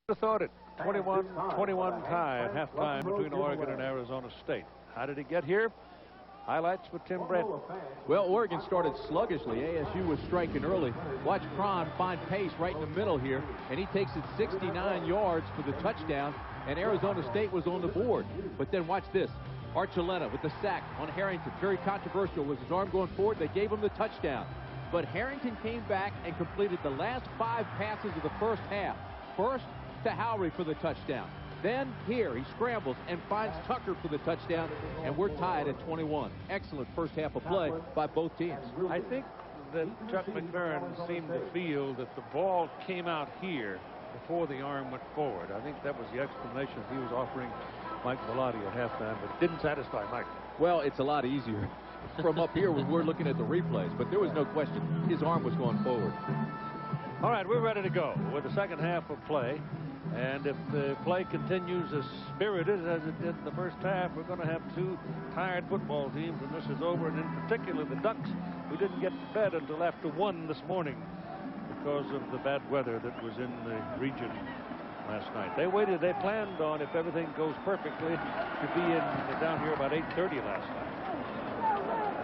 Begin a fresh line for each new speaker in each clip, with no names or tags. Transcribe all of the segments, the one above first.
Who thought it? 21-21 tie at halftime between Oregon and Arizona State. How did it get here? Highlights with Tim Brent.
Well, Oregon started sluggishly. ASU was striking early. Watch Cron find pace right in the middle here, and he takes it 69 yards for the touchdown, and Arizona State was on the board. But then watch this. Archuleta with the sack on Harrington. Very controversial. Was his arm going forward? They gave him the touchdown. But Harrington came back and completed the last 5 passes of the first half. First to Howry for the touchdown. Then here he scrambles and finds Tucker for the touchdown, and we're tied at 21. Excellent first half of play by both teams.
I think that Chuck McLaren seemed to feel that the ball came out here before the arm went forward. I think that was the explanation he was offering Mike Bellotti at halftime, but didn't satisfy Mike.
Well, it's a lot easier from up here when we're looking at the replays, but there was no question his arm was going forward.
All right, we're ready to go with the second half of play. And if the play continues as spirited as it did in the first half, we're going to have 2 tired football teams, and this is over. And in particular, the Ducks, who didn't get to bed until after 1 this morning because of the bad weather that was in the region last night. They waited. They planned on, if everything goes perfectly, to be down here about 8:30 last night.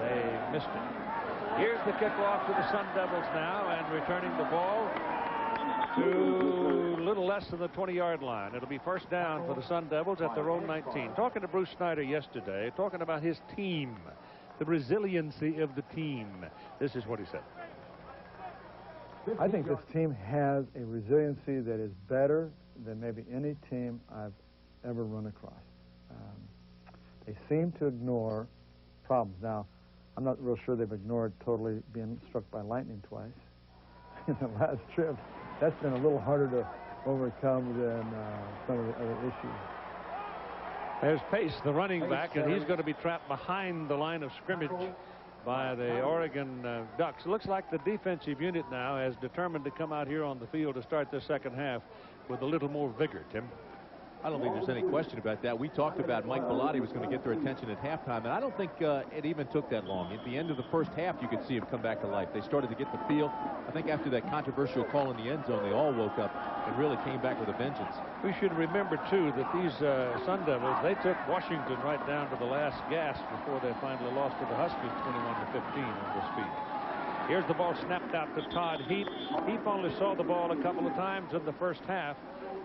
They missed it. Here's the kickoff to the Sun Devils now, and returning the ball to a little less than the 20-yard line. It'll be first down for the Sun Devils at their own 19. Talking to Bruce Snyder yesterday, talking about his team, the resiliency of the team. This is what he said.
I think this team has a resiliency that is better than maybe any team I've ever run across. They seem to ignore problems. Now, I'm not real sure they've ignored totally being struck by lightning twice in the last trip. That's been a little harder to overcome than some of the other issues.
There's Pace, the running back, and he's going to be trapped behind the line of scrimmage by the Oregon Ducks. It looks like the defensive unit now has determined to come out here on the field to start the second half with a little more vigor, Tim.
I don't think there's any question about that. We talked about Mike Bellotti was going to get their attention at halftime, and I don't think it even took that long. At the end of the first half, you could see him come back to life. They started to get the feel. I think after that controversial call in the end zone, they all woke up and really came back with a vengeance.
We should remember, too, that these Sun Devils, they took Washington right down to the last gasp before they finally lost to the Huskies 21-15 on this field. Here's the ball snapped out to Todd Heap. Heap only saw the ball a couple of times in the first half,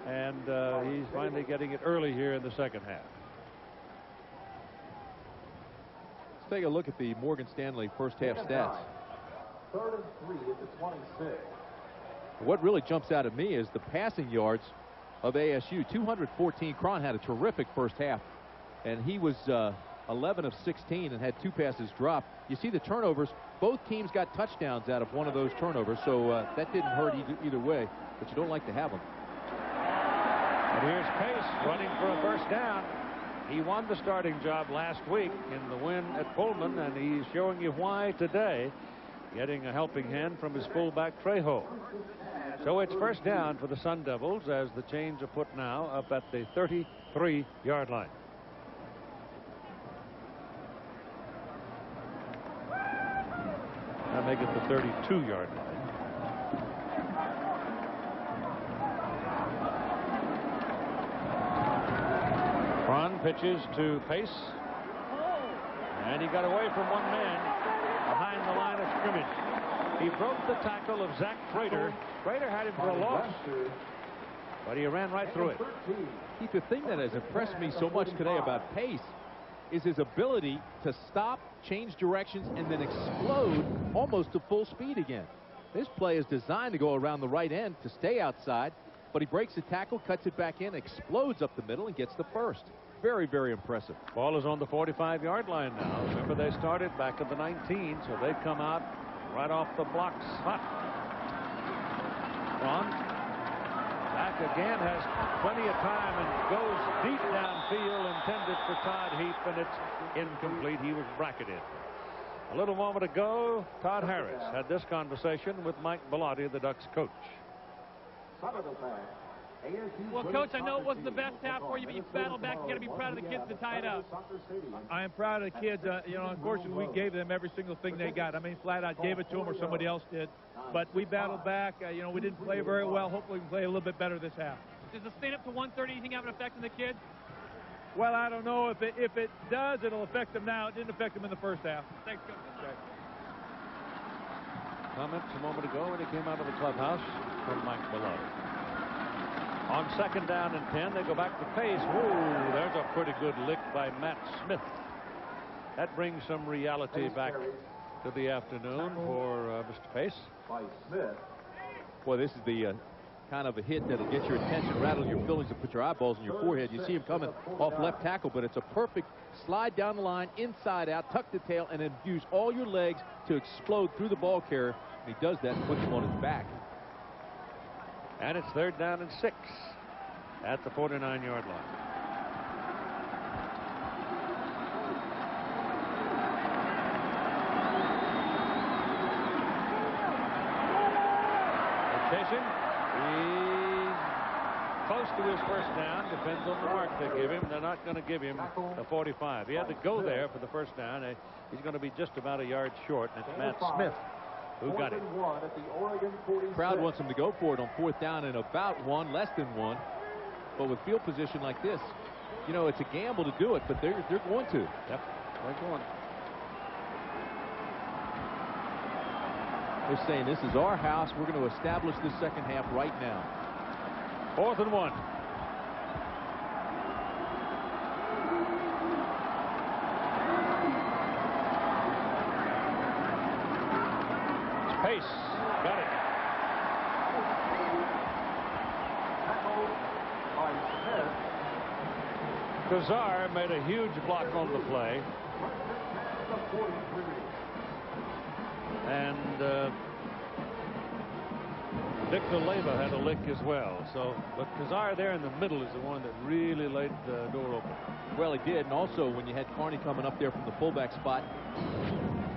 and he's finally getting it early here in the second half.
Let's take a look at the Morgan Stanley first half stats.
3rd and 3 at the 26.
What really jumps out at me is the passing yards of ASU. 214. Cron had a terrific first half, and he was 11 of 16 and had 2 passes dropped. You see the turnovers. Both teams got touchdowns out of one of those turnovers, so that didn't hurt either way, but you don't like to have them.
And here's Pace running for a first down. He won the starting job last week in the win at Pullman, and he's showing you why today, getting a helping hand from his fullback Trejo. So it's first down for the Sun Devils as the chains are put now up at the 33-yard line. Now make it the 32-yard line. Cron pitches to Pace, and he got away from one man behind the line of scrimmage. He broke the tackle of Zach Prater. Prater had him for a loss, but he ran right through it.
Keith, the thing that has impressed me so much today about Pace is his ability to stop, change directions, and then explode almost to full speed again. This play is designed to go around the right end to stay outside, but he breaks the tackle, cuts it back in, explodes up the middle, and gets the first. Very, very impressive.
Ball is on the 45-yard line now. Remember, they started back at the 19, so they come out right off the blocks hot. Cron back again, has plenty of time and goes deep downfield, intended for Todd Heap, and it's incomplete. He was bracketed. A little moment ago, Todd Harris had this conversation with Mike Bellotti, the Ducks coach.
Well, Coach, I know it wasn't the best half for you, but you battled back. You got to be proud of the kids to tie it up.
I am proud of the kids. You know, unfortunately, we gave them every single thing they got. I mean, flat out gave it to them or somebody else did. But we battled back. You know, we didn't play very well. Hopefully we can play a little bit better this half.
Does the stand up to 130, you think, have an effect on the kids?
Well, I don't know. If it does, it'll affect them now. It didn't affect them in the first half.
Thanks, Coach.
Okay.
Comments a moment ago when he came out of the clubhouse from Mike Below. On second down and 10, they go back to Pace. Whoa, there's a pretty good lick by Matt Smith. That brings some reality back to the afternoon for Mr. Pace.
By Smith.
Boy, this is the kind of a hit that'll get your attention, rattle your feelings, and put your eyeballs on your forehead. You see him coming off left tackle, but it's a perfect slide down the line, inside out, tuck the tail, and then use all your legs to explode through the ball carrier. And he does that and puts him on his back.
And it's third down and 6 at the 49-yard line. Chasing. He's close to his first down. Depends on the mark they give him. They're not going to give him the 45. He had to go there for the first down. He's going to be just about a yard short. And it's Matt Smith who got him.
Crowd wants him to go for it on fourth down and about 1, less than 1. But with field position like this, you know, it's a gamble to do it, but they're going to.
Yep, they're going.
They're saying this is our house. We're going to establish this second half right now.
4th and 1. It's Pace. Got it. Kazar made a huge block on the play. And Victor Leyva had a lick as well. But Kazar there in the middle is the one that really laid the door open.
Well, he did. And also when you had Carney coming up there from the fullback spot,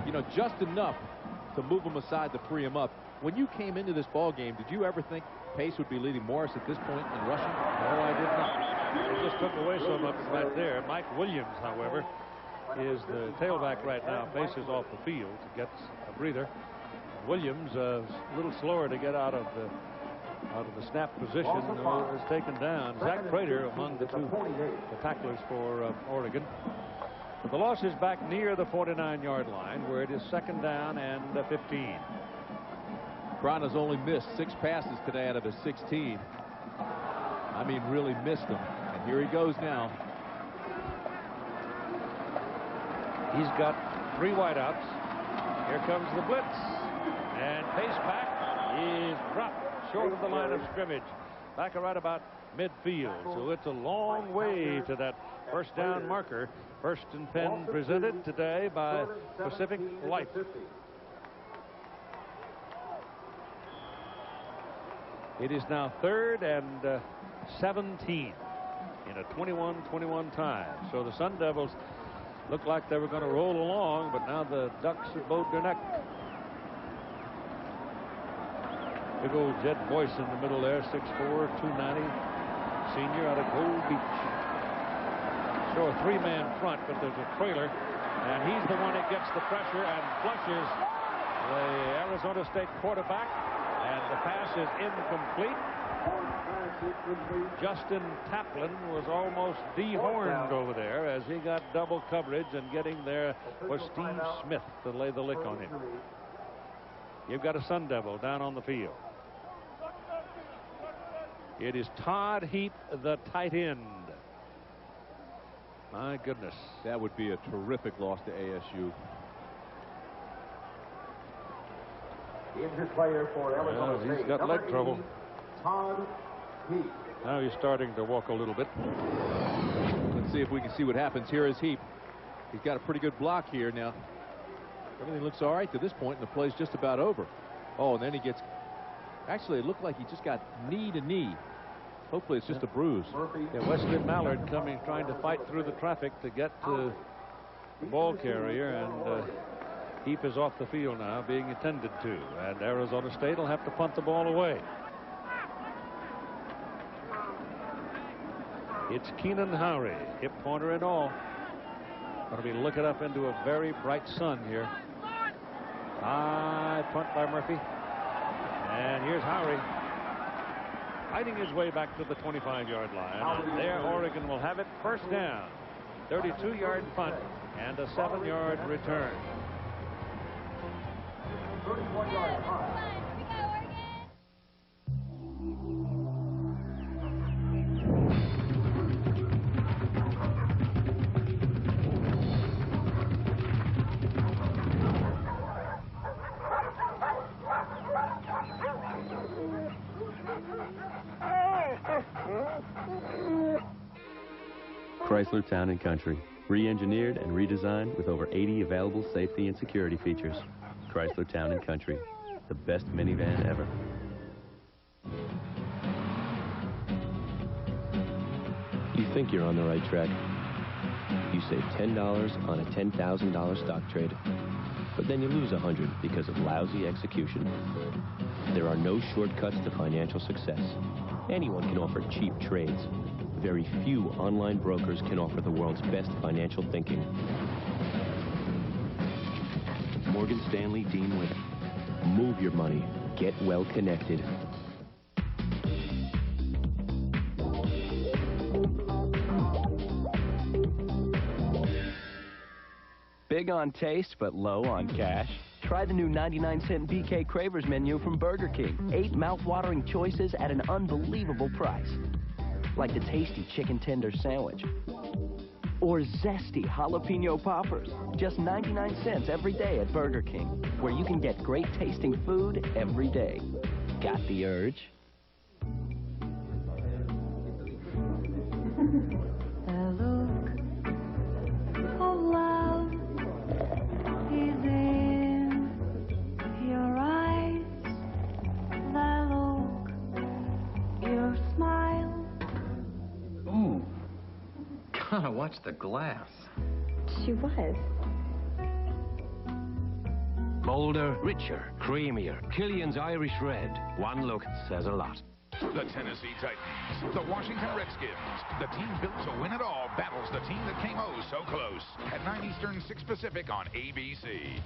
you know, just enough to move him aside to free him up. When you came into this ball game, did you ever think Pace would be leading Morris at this point in rushing?
No, I did not. He just took away so much right there. Mike Williams, however, is the tailback right now. Pace is off the field to get a breather. Williams is a little slower to get out of the snap position. Is taken down. Zach Prater among the tacklers for Oregon. But the loss is back near the 49-yard line, where it is second down and 15.
Brown has only missed 6 passes today out of his 16. I mean, really missed them. And here he goes now.
He's got 3 wideouts. Here comes the blitz. And Pace back is dropped short of the line of scrimmage. Back right about midfield. So it's a long way to that first down marker. First and 10 presented today by Pacific Life. It is now 3rd and 17 in a 21-21 tie. So the Sun Devils looked like they were going to roll along, but now the Ducks have bowed their neck. Big old Jed Boyce in the middle there, 6'4", 290, senior out of Gold Beach. So a 3-man front, but there's a trailer, and he's the one that gets the pressure and flushes the Arizona State quarterback, and the pass is incomplete. Justin Taplin was almost dehorned over there as he got double coverage, and getting there was Steve Smith to lay the lick on him. You've got a Sun Devil down on the field. It is Todd Heap, the tight end. My goodness.
That would be a terrific loss to ASU.
The injured player for Arizona State.
He's got leg trouble.
Todd Heap.
Now he's starting to walk a little bit.
Let's see if we can see what happens. Here is Heap. He's got a pretty good block here now. Everything looks all right to this point, and the play's just about over. Oh, and then he gets... Actually, it looked like he just got knee to knee. Hopefully it's just a bruise.
Yeah, Wesley Mallard trying to fight through the traffic to get to the ball carrier, and Heap is off the field now, being attended to, and Arizona State will have to punt the ball away. It's Keenan Howry, hip pointer and all. Going to be looking up into a very bright sun here. High punt by Murphy. And here's Howry. fighting his way back to the 25-yard line. And there Oregon will have it, first down. 32-yard punt and a 7-yard return.
31-yard punt.
Chrysler Town & Country, re-engineered and redesigned with over 80 available safety and security features. Chrysler Town & Country, the best minivan ever. You think you're on the right track. You save $10 on a $10,000 stock trade, but then you lose $100 because of lousy execution. There are no shortcuts to financial success. Anyone can offer cheap trades. Very few online brokers can offer the world's best financial thinking. Morgan Stanley Dean Witter. Move your money. Get well connected. Big on taste, but low on cash? Try the new 99-cent BK Cravers menu from Burger King. 8 mouth-watering choices at an unbelievable price. Like the tasty chicken tender sandwich. Or zesty jalapeno poppers. Just 99 cents every day at Burger King, where you can get great tasting food every day. Got the urge?
Watch the glass.
She was.
Bolder, richer, creamier. Killian's Irish Red. One look says a lot.
The Tennessee Titans, the Washington Redskins, the team built to win it all battles the team that came oh so close at 9 Eastern, 6 Pacific on ABC.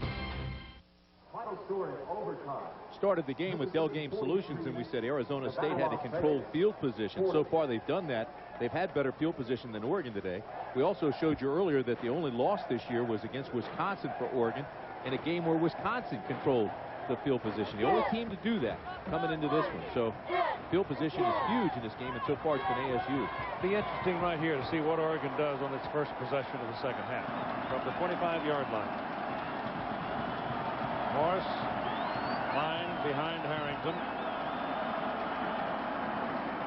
Final score in overtime.
Started the game with Dell Game Solutions, and we said Arizona State had to control field position. So far, they've done that. They've had better field position than Oregon today. We also showed you earlier that the only loss this year was against Wisconsin for Oregon in a game where Wisconsin controlled the field position. The only team to do that coming into this one. So field position is huge in this game, and so far it's been ASU.
Be interesting right here to see what Oregon does on its first possession of the second half from the 25-yard line. Morris lying behind Harrington.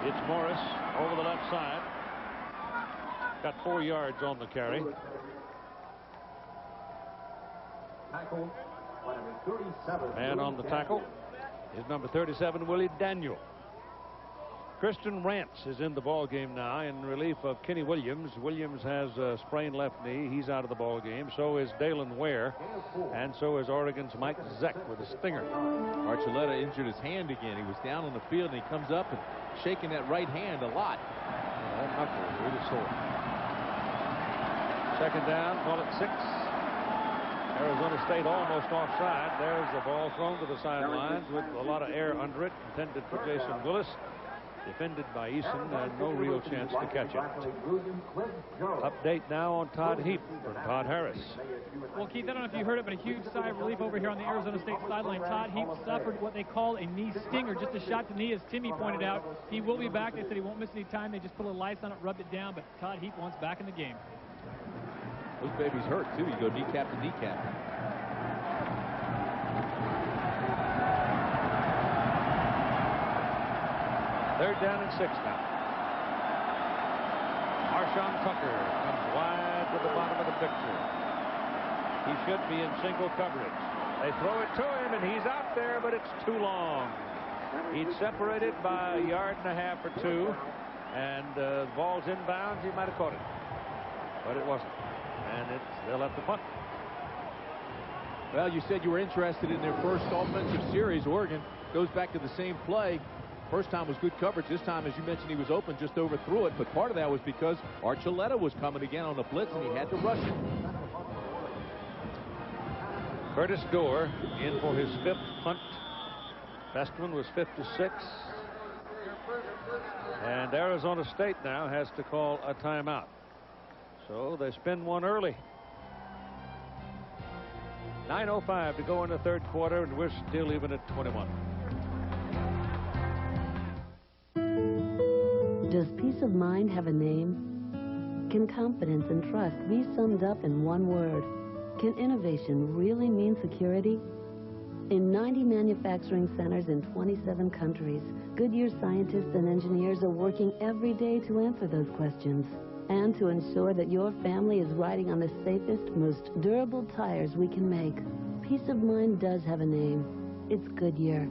It's Morris over the left side. Got 4 yards on the carry.
Tackle, number 37.
And on the tackle is number 37, Willie Daniel. Christian Rance is in the ball game now in relief of Kenny Williams. Williams has a sprained left knee. He's out of the ball game. So is Dalen Ware, and so is Oregon's Mike Zeck with a stinger.
Archuleta injured his hand again. He was down on the field, and he comes up and shaking that right hand a lot.
That knuckle is really sore. Second down, call it 6. Arizona State almost offside. There's the ball thrown to the sidelines with a lot of air under it, intended for Jason Willis. Defended by Eason, and no real chance to catch it. Update now on Todd Heap from Todd Harris.
Well, Keith, I don't know if you heard it, but a huge sigh of relief over here on the Arizona State sideline. Todd Heap suffered what they call a knee stinger, just a shot to knee, as Timmy pointed out. He will be back. They said he won't miss any time. They just put a little ice on it, rubbed it down, but Todd Heap wants back in the game.
Those babies hurt, too. You go kneecap to kneecap.
Third down and 6 now. Marshawn Tucker comes wide to the bottom of the picture. He should be in single coverage. They throw it to him, and he's out there, but it's too long. He's separated by 1.5 yards or 2, and the ball's inbounds. He might have caught it, but it wasn't. And they'll have to punt.
Well, you said you were interested in their first offensive series. Oregon goes back to the same play. First time was good coverage. This time, as you mentioned, he was open, just overthrew it. But part of that was because Archuleta was coming again on the blitz, and he had to rush it.
Curtis Dorr in for his 5th punt. Bestman was 56. And Arizona State now has to call a timeout. So they spin one early. 9:05 to go in the third quarter, and we're still even at 21.
Does peace of mind have a name? Can confidence and trust be summed up in one word? Can innovation really mean security? In 90 manufacturing centers in 27 countries, Goodyear scientists and engineers are working every day to answer those questions and to ensure that your family is riding on the safest, most durable tires we can make. Peace of mind does have a name. It's Goodyear.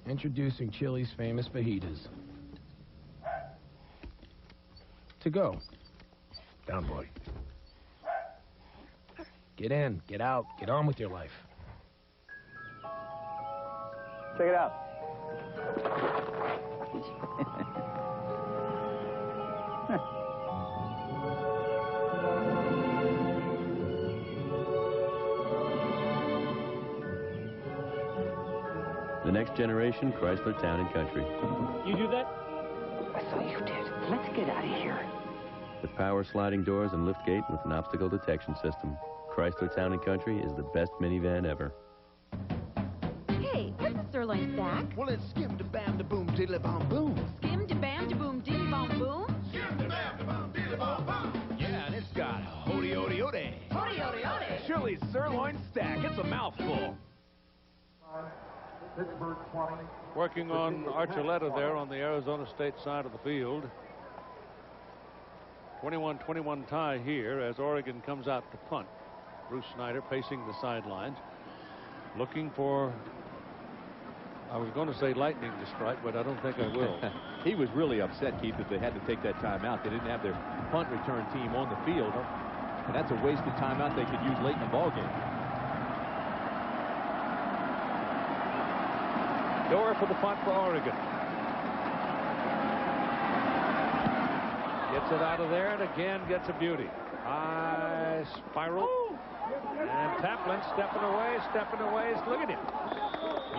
Introducing Chili's famous fajitas. To go. Down, boy. Get in, get out, get on with your life.
Check it out.
The next generation Chrysler Town and Country.
You do that?
I thought you did. Let's get out of here.
With power sliding doors and liftgate with an obstacle detection system, Chrysler Town and Country is the best minivan ever.
Hey, here's a sirloin stack.
Well, it's skim-da-bam-da-boom, diddly-bom-boom.
Skim-da-bam-da-boom, diddly-bom-boom.
Skim-da-bam-da-boom, diddly-bom-bom.
Yeah, and it's got hody-ody-ody.
Hody-ody-ody.
Chili's sirloin stack. It's a mouthful.
Pittsburgh 20.
Working on Archuleta there on the Arizona State side of the field. 21-21 tie here as Oregon comes out to punt. Bruce Snyder pacing the sidelines, looking for, I was going to say lightning to strike, but I don't think I will.
He was really upset, Keith, that they had to take that timeout. They didn't have their punt return team on the field, and that's a wasted timeout they could use late in the ball game.
Door for the punt for Oregon. Gets it out of there and again gets a beauty. High spiral. And Taplin stepping away. Look at him.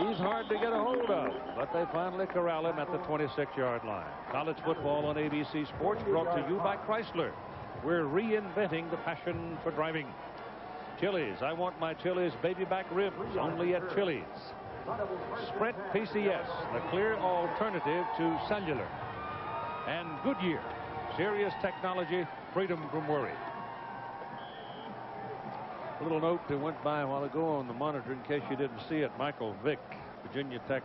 He's hard to get a hold of, but they finally corral him at the 26-yard line. College football on ABC Sports brought to you by Chrysler. We're reinventing the passion for driving. Chili's. I want my Chili's baby back ribs only at Chili's. Sprint PCS, the clear alternative to cellular. And Goodyear, serious technology, freedom from worry. A little note that went by a while ago on the monitor in case you didn't see it. Michael Vick, Virginia Tech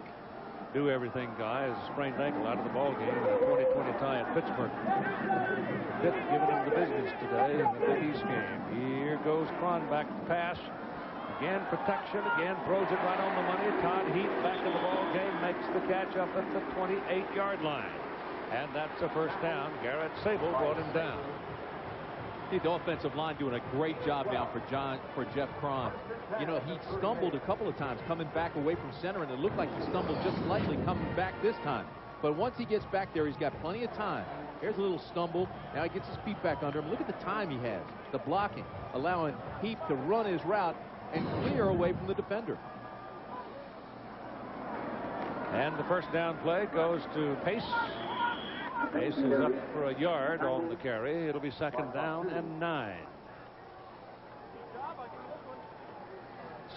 do everything guy, is sprained ankle out of the ball game in the 2020 tie at Pittsburgh. Vick giving him the business today in the Big East game. Here goes Cron back to pass. Again, protection, again, throws it right on the money. Todd Heath back in the ball game, makes the catch up at the 28-yard line. And that's a first down. Garrett Sable brought him down.
The offensive line doing a great job now for Jeff Cron. You know, he stumbled a couple of times coming back away from center, and it looked like he stumbled just slightly coming back this time. But once he gets back there, he's got plenty of time. Here's a little stumble. Now he gets his feet back under him. Look at the time he has. The blocking, allowing Heath to run his route and clear away from the defender.
And the first down play goes to Pace. Pace is up for a yard on the carry. It'll be second down and 9.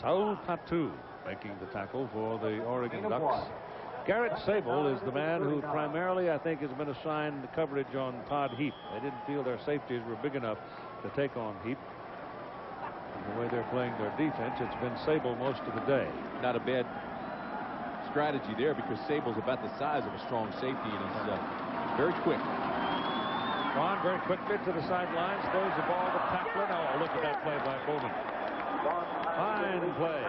Saul Patu making the tackle for the Oregon Ducks. Garrett Sable is the man who primarily, I think, has been assigned the coverage on Todd Heap. They didn't feel their safeties were big enough to take on Heap. The way they're playing their defense, it's been Sable most of the day.
Not a bad strategy there because Sable's about the size of a strong safety, and he's very quick.
Ron very quickly to the sidelines, throws the ball to Taplin. Oh, look at that play by Bowman. Fine play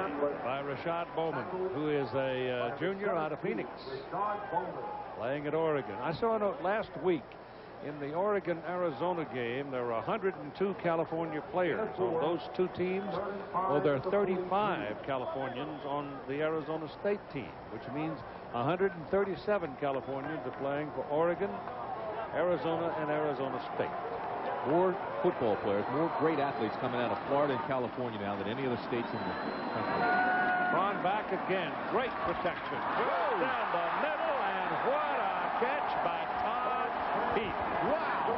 by Rashad Bowman, who is a junior out of Phoenix, playing at Oregon. I saw a note last week. In the Oregon-Arizona game, there were 102 California players on those two teams. Well, there are 35 Californians on the Arizona State team, which means 137 Californians are playing for Oregon, Arizona, and Arizona State.
More football players, more great athletes coming out of Florida and California now than any other states in the country.
again. Great protection. Down the middle, and what a catch by Todd Heap.
Wow.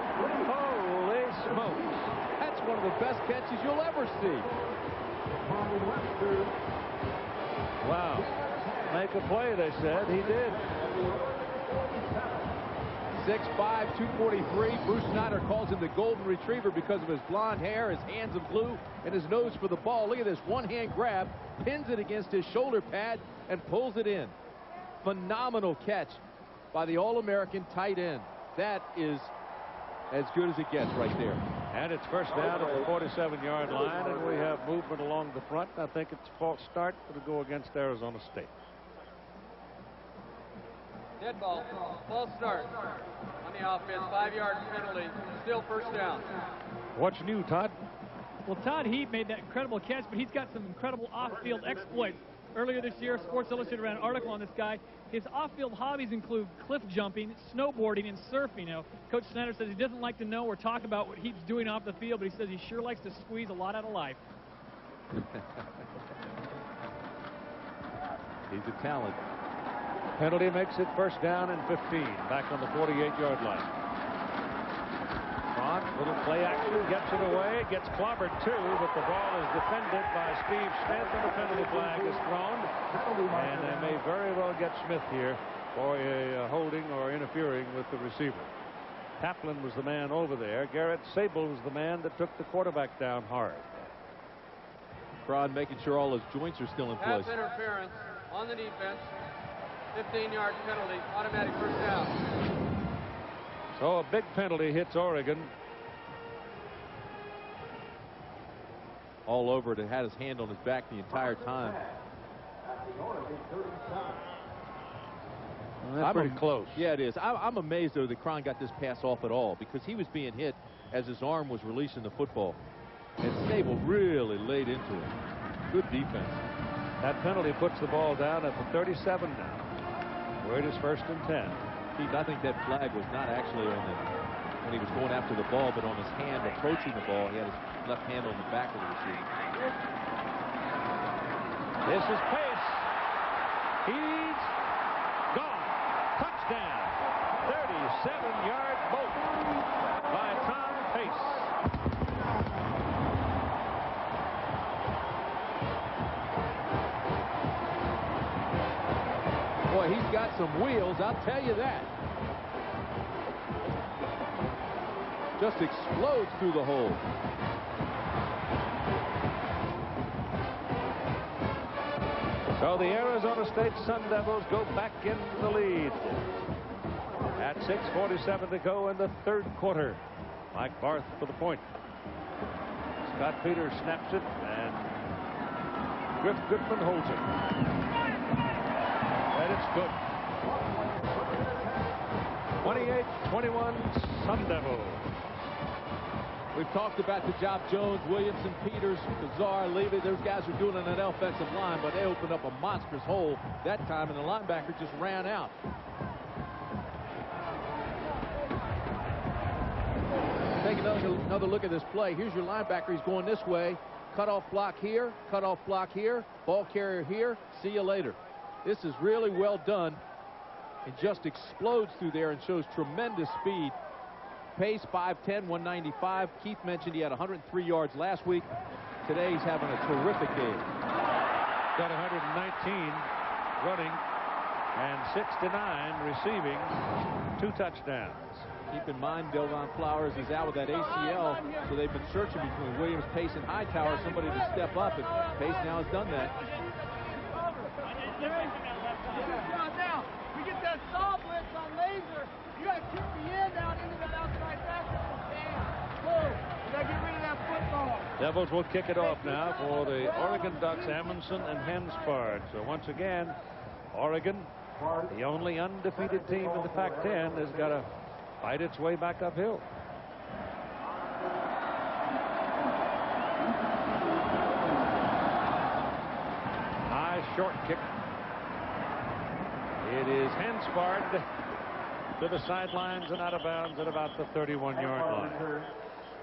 Holy smokes.
That's one of the best catches you'll ever see.
Wow. Make a play, they said. He did.
6'5", 243. Bruce Snyder calls him the golden retriever because of his blonde hair, his hands of glue, and his nose for the ball. Look at this one-hand grab, pins it against his shoulder pad, and pulls it in. Phenomenal catch by the All-American tight end. That is as good as it gets right there.
And it's first down at the 47-yard line, and we have movement along the front. I think it's a false start. It'll go against Arizona State.
Dead ball. False start on the offense. 5-yard penalty. Still first down.
What's new, Todd?
Well, Todd Heap made that incredible catch, but he's got some incredible off-field exploits. Earlier this year, Sports Illustrated ran an article on this guy. His off-field hobbies include cliff jumping, snowboarding, and surfing. Now, Coach Snyder says he doesn't like to know or talk about what Heap's doing off the field, but he says he sure likes to squeeze a lot out of life.
He's a talent.
Penalty makes it first down and 15. Back on the 48-yard line. Cron, little play action, gets it away, gets clobbered too, but the ball is defended by Steve Smith, and the penalty flag is thrown. And they may very well get Smith here for a holding or interfering with the receiver. Kaplan was the man over there. Garrett Sable was the man that took the quarterback down hard.
Cron making sure all his joints are still in place.
Pass interference on the defense. 15-yard penalty, automatic first down.
So a big penalty hits Oregon.
All over it. It had his hand on his back the entire time.
Well, that's pretty close.
Yeah, it is. I'm amazed, though, that Cron got this pass off at all, because he was being hit as his arm was releasing the football. And Sable really laid into it. Good defense.
That penalty puts the ball down at the 37 now, where it is first and 10.
Keith, I think that flag was not actually on the, when he was going after the ball, but on his hand approaching the ball. He had his left hand on the back of the receiver.
This is Pace. He's gone. Touchdown. 37-yard boat by Tom Pace.
Boy, he's got some wheels, I'll tell you that. Just explodes through the hole.
So the Arizona State Sun Devils go back into the lead. At 6:47 to go in the third quarter. Mike Barth for the point. Scott Peters snaps it, and Griff Goodman holds it. And it's good. 28-21 Sun Devils.
We've talked about the job Jones, Williamson, Peters, Kazar, Levy, those guys are doing on that offensive line, but they opened up a monstrous hole that time, and the linebacker just ran out. Take another look at this play. Here's your linebacker. He's going this way. Cutoff block here, cutoff block here, ball carrier here. See you later. This is really well done. It just explodes through there and shows tremendous speed. Pace 5'10", 195. Keith mentioned he had 103 yards last week. Today he's having a terrific game.
Got 119 running and 69 receiving. 2 touchdowns.
Keep in mind, Delvon Flowers is out with that ACL, so they've been searching between Williams, Pace, and Hightower, somebody to step up, and Pace now has done that.
Now, we get that saw blitz on laser. You got to kick the end out into that outside backer. Boom. You got to get rid of that football.
Devils will kick it off now for the Oregon Ducks, Amundsen and Henspard. So once again, Oregon, the only undefeated team in the Pac-10, has got to fight its way back uphill. High short kick. It is Henspard to the sidelines and out of bounds at about the 31-yard line.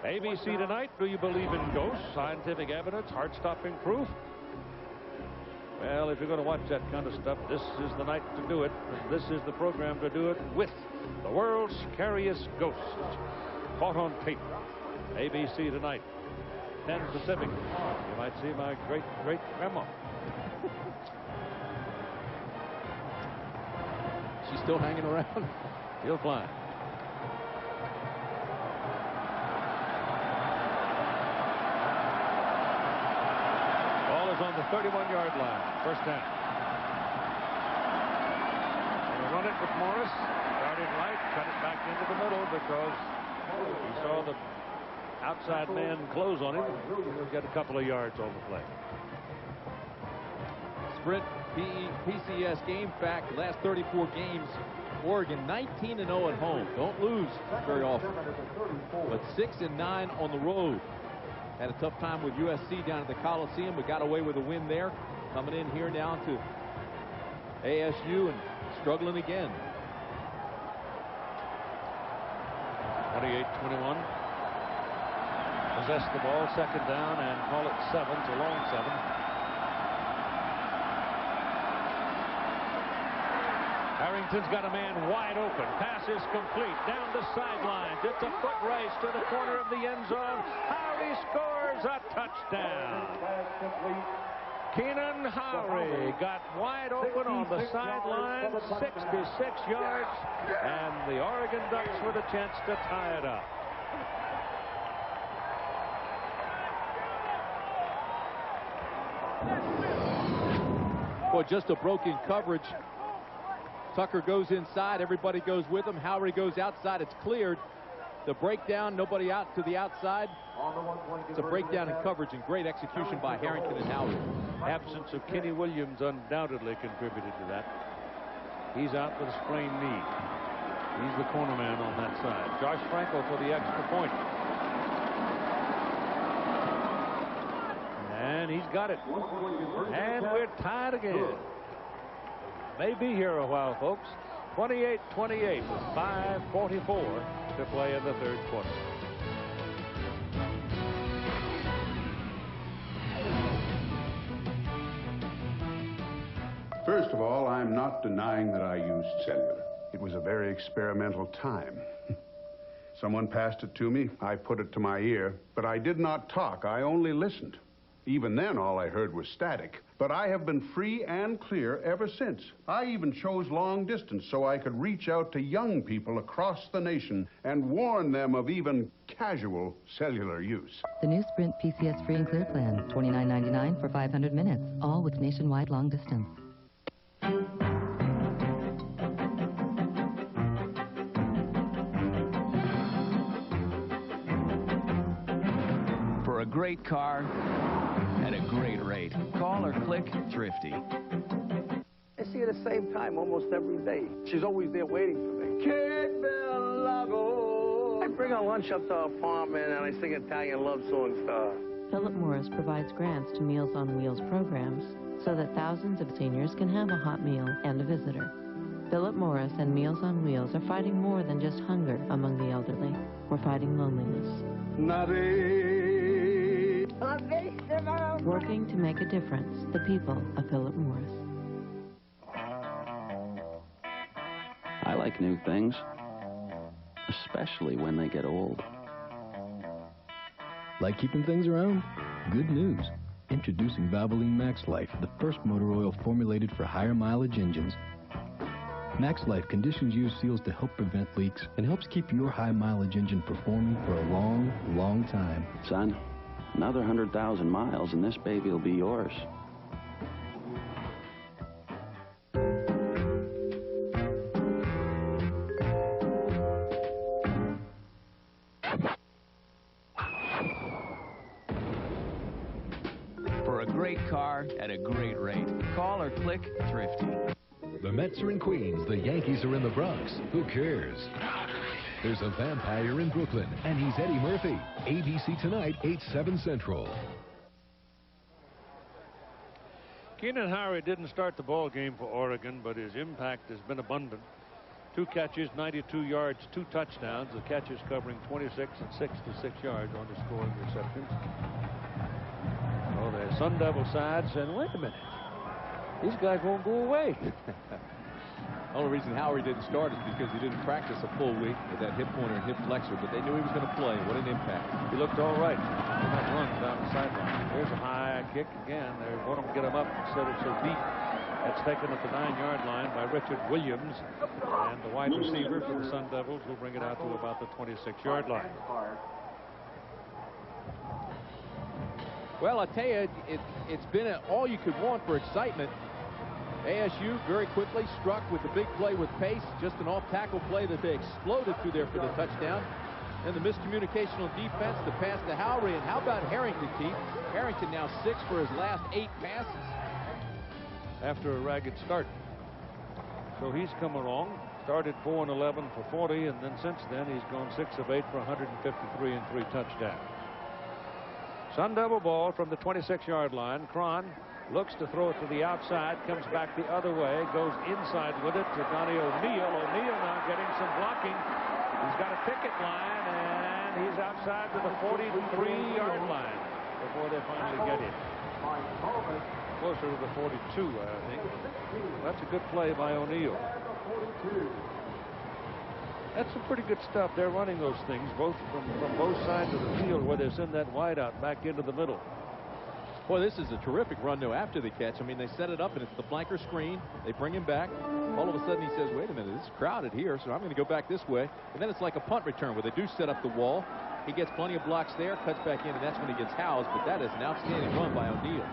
ABC tonight, do you believe in ghosts, scientific evidence, heart-stopping proof? Well, if you're going to watch that kind of stuff, this is the night to do it. And this is the program to do it with the world's scariest ghost. Caught on tape. ABC tonight. 10 Pacific. You might see my great-great-grandma.
She's still hanging around.
He'll fly. Ball is on the 31-yard line. First down. Gonna run it with Morris. Started right. Cut it back into the middle because he saw the outside man close on him. He'll get a couple of yards on the play.
Sprint PCS game fact, last 34 games, Oregon 19-0 at home. Don't lose very often. But 6-9 on the road. Had a tough time with USC down at the Coliseum, but got away with a win there. Coming in here now to ASU and struggling again.
28-21. Possess the ball, second down, and call it 7. It's a long 7. Harrington's got a man wide open. Pass is complete. Down the sidelines. It's a foot race to the corner of the end zone. Howry scores a touchdown. Keenan Howry got wide open on the sideline, 66 yards, and the Oregon Ducks with a chance to tie it up.
Boy, just a broken coverage. Tucker goes inside. Everybody goes with him. Howry goes outside. It's cleared. The breakdown, nobody out to the outside. It's a breakdown in coverage and great execution by Harrington and Howry.
Absence of Kenny Williams undoubtedly contributed to that. He's out with a sprained knee. He's the corner man on that side. Josh Frankel for the extra point. And he's got it. And we're tied again. May be here a while, folks. 28-28 with 5:44 to play in the third quarter.
First of all, I'm not denying that I used cellular. It was a very experimental time. Someone passed it to me. I put it to my ear, but I did not talk. I only listened. Even then, all I heard was static. But I have been free and clear ever since. I even chose long distance so I could reach out to young people across the nation and warn them of even casual cellular use.
The new Sprint PCS Free and Clear plan, $29.99 for 500 minutes, all with nationwide long distance.
For a great car at a great rate, call or click Thrifty.
I see her the same time almost every day. She's always there waiting for me. Kid Belago. I bring her lunch up to our farm and I sing Italian love songs to her.
Philip Morris provides grants to Meals on Wheels programs so that thousands of seniors can have a hot meal and a visitor. Philip Morris and Meals on Wheels are fighting more than just hunger among the elderly. We're fighting loneliness. Working to make a difference, the people of Philip Morris.
I like new things, especially when they get old.
Like keeping things around? Good news. Introducing Valvoline Max Life, the first motor oil formulated for higher mileage engines. Max Life conditions use seals to help prevent leaks and helps keep your high mileage engine performing for a long, long time.
Son, another 100,000 miles and this baby will be yours.
For a great car at a great rate, call or click Thrifty.
The Mets are in Queens, the Yankees are in the Bronx. Who cares? There's a vampire in Brooklyn, and he's Eddie Murphy. ABC tonight, 8/7 Central.
Keenan Howry didn't start the ball game for Oregon, but his impact has been abundant. 2 catches, 92 yards, 2 touchdowns. The catches covering 26 and 66 yards on the scoring receptions. Oh, the Sun Devil side said, wait a minute. These guys won't go away.
Only reason Howery didn't start is because he didn't practice a full week with that hip pointer and hip flexor, but they knew he was going to play. What an impact.
He looked all right on that run down the sideline. Here's a high kick again. They want him to get him up instead of so deep. That's taken at the 9-yard line by Richard Williams. And the wide receiver for the Sun Devils will bring it out to about the 26-yard line.
Well, I tell you, it's been all you could want for excitement. ASU very quickly struck with the big play with pace, just an off-tackle play that they exploded through there for the touchdown. And the miscommunication on defense, the pass to Howery. And how about Harrington, Keith? Harrington now 6 for his last 8 passes.
After a ragged start. So he's come along, started 4 and 11 for 40, and then since then he's gone 6 of 8 for 153 and 3 touchdowns. Sun Devil ball from the 26-yard line. Cron looks to throw it to the outside, comes back the other way, goes inside with it to Donnie O'Neal. O'Neal now getting some blocking. He's got a picket line, and he's outside to the 43-yard line before they finally get him. Closer to the 42, I think. That's a good play by O'Neal. That's some pretty good stuff. They're running those things both from both sides of the field where they send that wide out back into the middle.
Boy, this is a terrific run, though, after the catch. I mean, they set it up, and it's the flanker screen. They bring him back. All of a sudden, he says, wait a minute, this is crowded here, so I'm going to go back this way. And then it's like a punt return where they do set up the wall. He gets plenty of blocks there, cuts back in, and that's when he gets housed. But that is an outstanding run by O'Neal.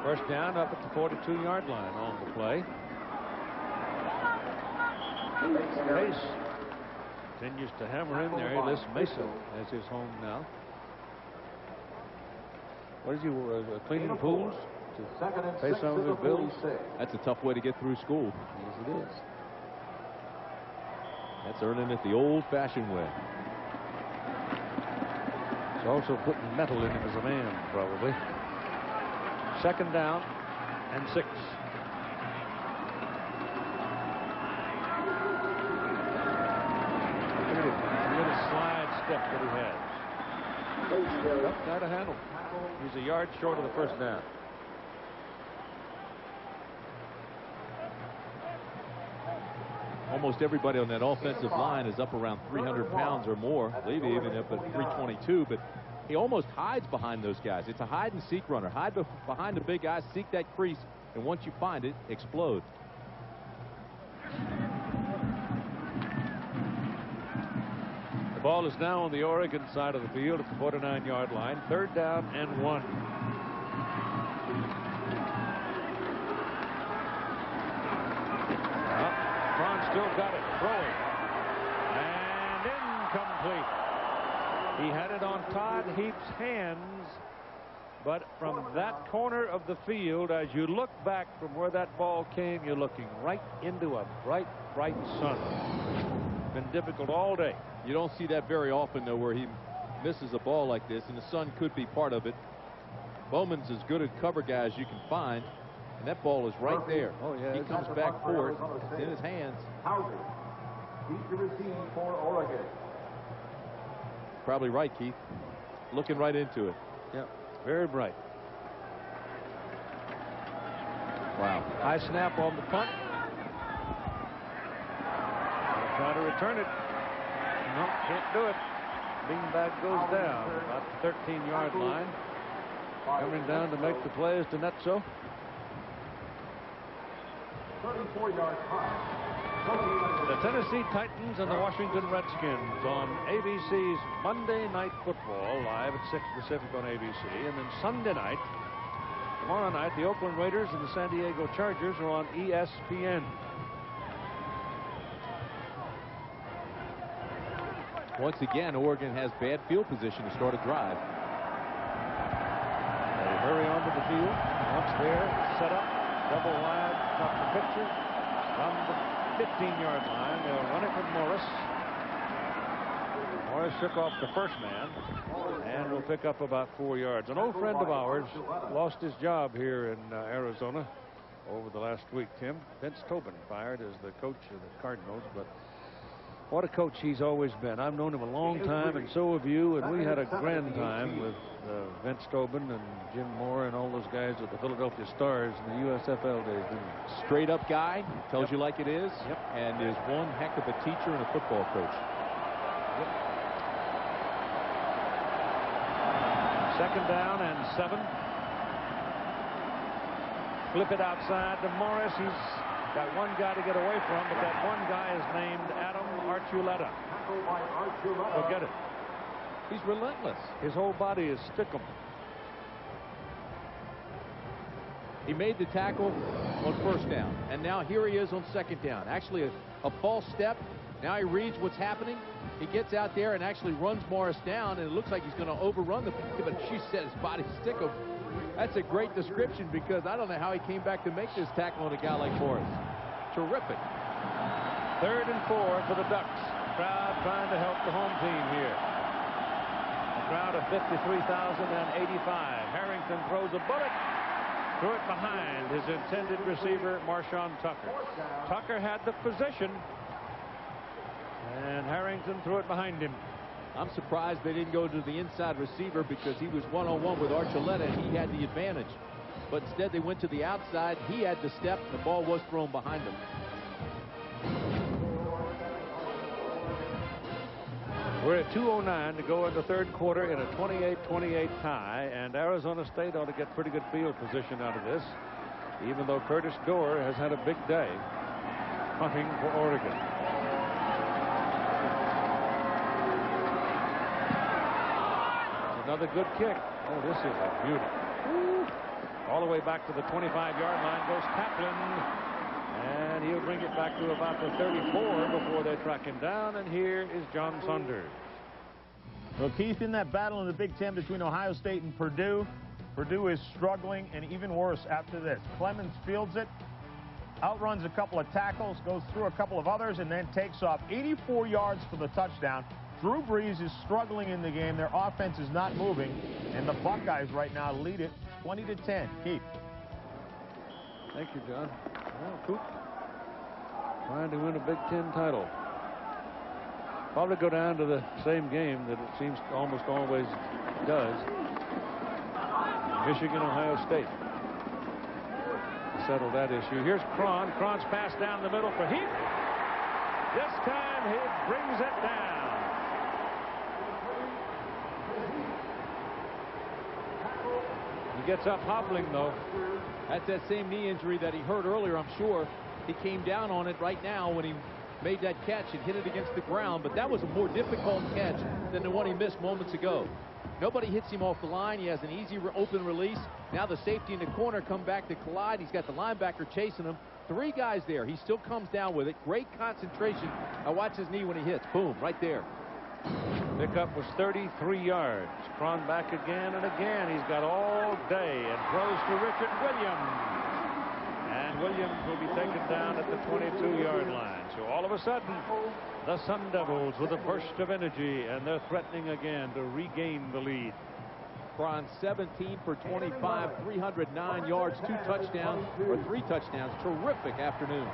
First down up at the 42-yard line on the play. Pace continues to hammer in there. He lists Mesa as his home now. What is he, cleaning pools? To pay some of his bills?
That's a tough way to get through school.
Yes, it is.
That's earning it the old-fashioned way.
He's also putting metal in him as a man, probably. Second down and 6. Look at him. Look at his slide step that he has. Tough guy to handle. He's a yard short of the first down.
Almost everybody on that offensive line is up around 300 pounds or more. Levy even up at 322, but he almost hides behind those guys. It's a hide-and-seek runner. Hide behind the big guys, seek that crease, and once you find it, explode.
The ball is now on the Oregon side of the field at the 49-yard line. Third down and 1. Cron still got it, throwing, and incomplete. He had it on Todd Heap's hands, but from that corner of the field, as you look back from where that ball came, you're looking right into a bright, bright sun. Been difficult all day.
You don't see that very often, though, where he misses a ball like this, and the sun could be part of it. Bowman's as good a cover guy as you can find, and that ball is right there.
Oh, yeah.
He comes back for it. It's in his hands.
Howard, deep to receive for Oregon.
Probably right, Keith. Looking right into it.
Yeah, very bright.
Wow.
High snap on the punt. Try to return it. No, can't do it. Beanbag goes down about the 13-yard line. Coming down to make the play is Denetzo.
34-yard punt.
The Tennessee Titans and the Washington Redskins on ABC's Monday Night Football, live at 6 Pacific on ABC. And then Sunday night, tomorrow night, the Oakland Raiders and the San Diego Chargers are on ESPN.
Once again, Oregon has bad field position to start a drive.
They hurry onto the field. Once there, set up, double wide, cut the picture. From the 15-yard line, they'll run it with Morris. Morris shook off the first man and will pick up about 4 yards. An old friend of ours lost his job here in Arizona over the last week, Tim. Vince Tobin fired as the coach of the Cardinals, but What a coach he's always been. I've known him a long time, and so have you, and we had a grand time with Vince Tobin and Jim Moore and all those guys with the Philadelphia Stars in the USFL days.
Straight up guy, tells
Yep.
you like it is,
Yep.
and is one heck of a teacher and a football coach.
Yep. Second down and 7. Flip it outside to Morris. He's got one guy to get away from, but that one guy is named Adam Archuleta. Forget it.
He's relentless.
His whole body is stickum.
He made the tackle on first down, and now here he is on second down. Actually a false step. Now he reads what's happening. He gets out there and actually runs Morris down, and it looks like he's going to overrun the play, but she said his body stickum. That's a great description, because I don't know how he came back to make this tackle on a guy like Morris. Terrific.
3rd and 4 for the Ducks. Crowd trying to help the home team here. A crowd of 53,085. Harrington throws a bullet. Threw it behind his intended receiver, Marshawn Tucker. Tucker had the position, and Harrington threw it behind him.
I'm surprised they didn't go to the inside receiver, because he was one-on-one with Archuleta and he had the advantage. But instead they went to the outside. He had the step. The ball was thrown behind him.
We're at 2:09 to go in the 3rd quarter in a 28-28 tie, and Arizona State ought to get pretty good field position out of this, even though Curtis Dorr has had a big day punting for Oregon. Another good kick. Oh, this is a beauty. Woo. All the way back to the 25-yard line goes Kaplan, and he'll bring it back to about the 34 before they track him down, and here is John Saunders.
Well, Keith, in that battle in the Big Ten between Ohio State and Purdue, Purdue is struggling, and even worse after this. Clemens fields it, outruns a couple of tackles, goes through a couple of others, and then takes off 84 yards for the touchdown. Drew Brees is struggling in the game. Their offense is not moving, and the Buckeyes right now lead it 20-10. Keith.
Thank you, John. Well, Coop trying to win a Big Ten title. Probably go down to the same game that it seems almost always does. Michigan, Ohio State. Settle that issue. Here's Cron. Cron's pass down the middle for Heath. This time he brings it down. He gets up hobbling, though.
That's that same knee injury that he hurt earlier, I'm sure. He came down on it right now when he made that catch and hit it against the ground, but that was a more difficult catch than the one he missed moments ago. Nobody hits him off the line. He has an easy open release. Now the safety in the corner come back to collide. He's got the linebacker chasing him. 3 guys there. He still comes down with it. Great concentration. Now watch his knee when he hits. Boom, right there.
Pickup was 33 yards. Cron back again and again. He's got all day and throws to Richard Williams. And Williams will be taken down at the 22-yard line. So all of a sudden, the Sun Devils with a burst of energy, and they're threatening again to regain the lead.
Cron 17 for 25, 309 yards, 2 touchdowns, or 3 touchdowns. Terrific afternoon.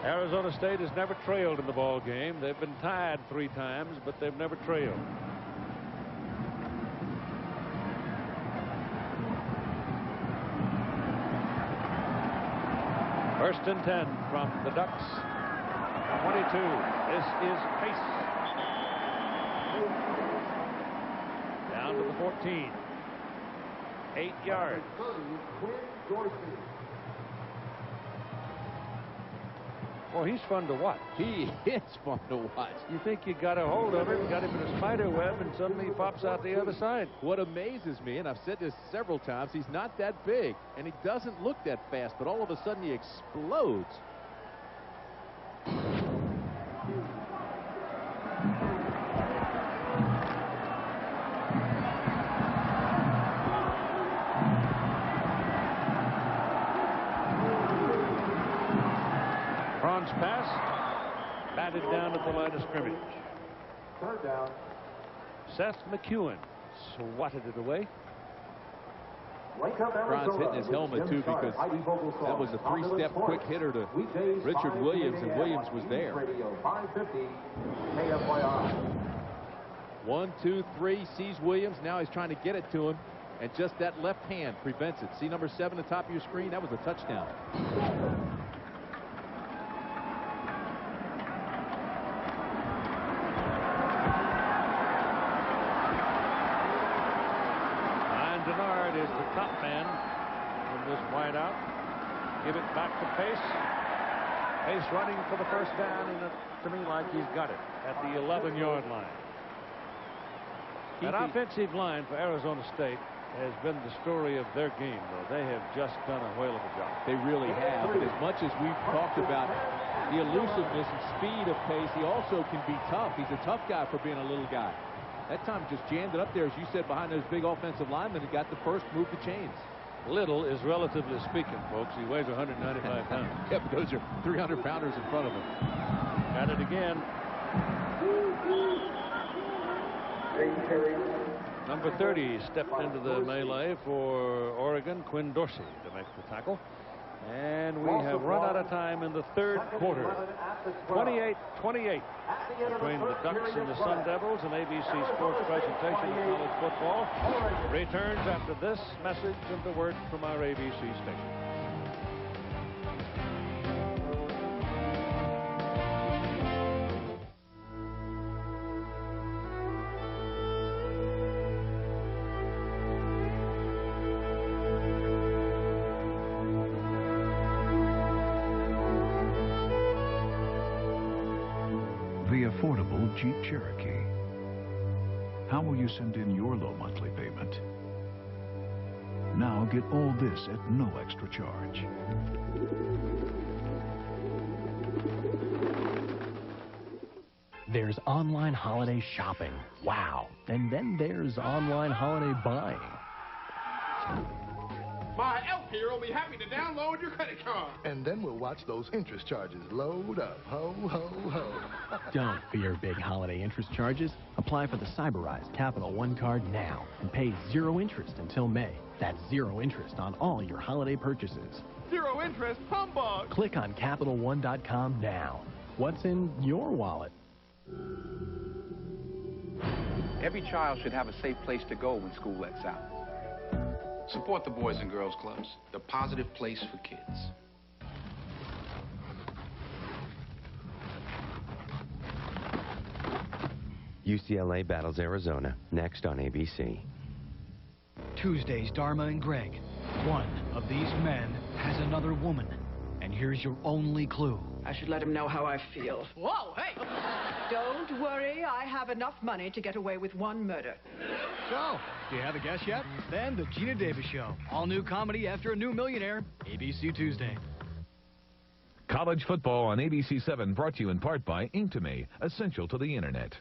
Arizona State has never trailed in the ball game. They've been tied 3 times, but they've never trailed. First and 10 from the Ducks. 22. This is Pace. Down to the 14. 8 yards. Well, he's fun to watch.
He is fun to watch.
You think you got a hold of him, got him in a spider web, and suddenly he pops out the other side.
What amazes me, and I've said this several times, he's not that big, and he doesn't look that fast, but all of a sudden he explodes.
Cron's pass batted down at the line of scrimmage.
Third down.
Seth McEwen swatted it away.
Kron's hitting his helmet, too, because that was a three-step quick hitter to Richard Williams, and Williams was there. 1, 2, 3, sees Williams. Now he's trying to get it to him, and just that left hand prevents it. See number 7 at the top of your screen? That was a touchdown.
Denard is the top man in this wideout. Give it back to Pace. Pace running for the first down, and it, to me, like he's got it at the 11-yard line. That offensive line for Arizona State has been the story of their game, though. They have just done a whale of a job.
They really have. But as much as we've talked about the elusiveness and speed of Pace, he also can be tough. He's a tough guy for being a little guy. That time just jammed it up there, as you said, behind those big offensive linemen. He got the first, moved the chains.
Little is relatively speaking, folks. He weighs 195 pounds.
Yep, those are 300-pounders in front of him.
Got it again. Number 30 stepped into the melee for Oregon, Quinn Dorsey, to make the tackle. And we have run out of time in the third quarter. 28-28 between the Ducks and the Sun Devils. An ABC Sports presentation of college football returns after this message and the word from our ABC station.
The affordable Jeep Cherokee. How will you send in your low monthly payment? Now get all this at no extra charge.
There's online holiday shopping. Wow. And then there's online holiday buying.
My elf here will be happy to download your credit card.
And then we'll watch those interest charges load up. Ho, ho, ho.
Don't fear big holiday interest charges. Apply for the Cyberized Capital One card now and pay 0 interest until May. That's 0 interest on all your holiday purchases.
0 interest? Humbug!
Click on CapitalOne.com now. What's in your wallet?
Every child should have a safe place to go when school lets out. Support the Boys and Girls Clubs, the positive place for kids.
UCLA battles Arizona, next on ABC.
Tuesdays, Dharma and Greg. One of these men has another woman. And here's your only clue.
I should let him know how I feel.
Whoa, hey!
Don't worry, I have enough money to get away with one murder.
So, do you have a guess yet? Then The Gina Davis Show. All new comedy after a new millionaire. ABC Tuesday.
College football on ABC7, brought to you in part by Inktomy, essential to the internet.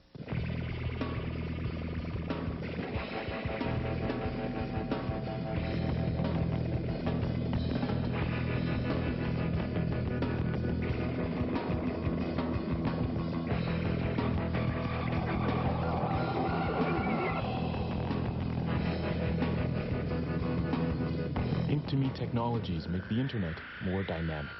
Inktomy technologies make the internet more dynamic.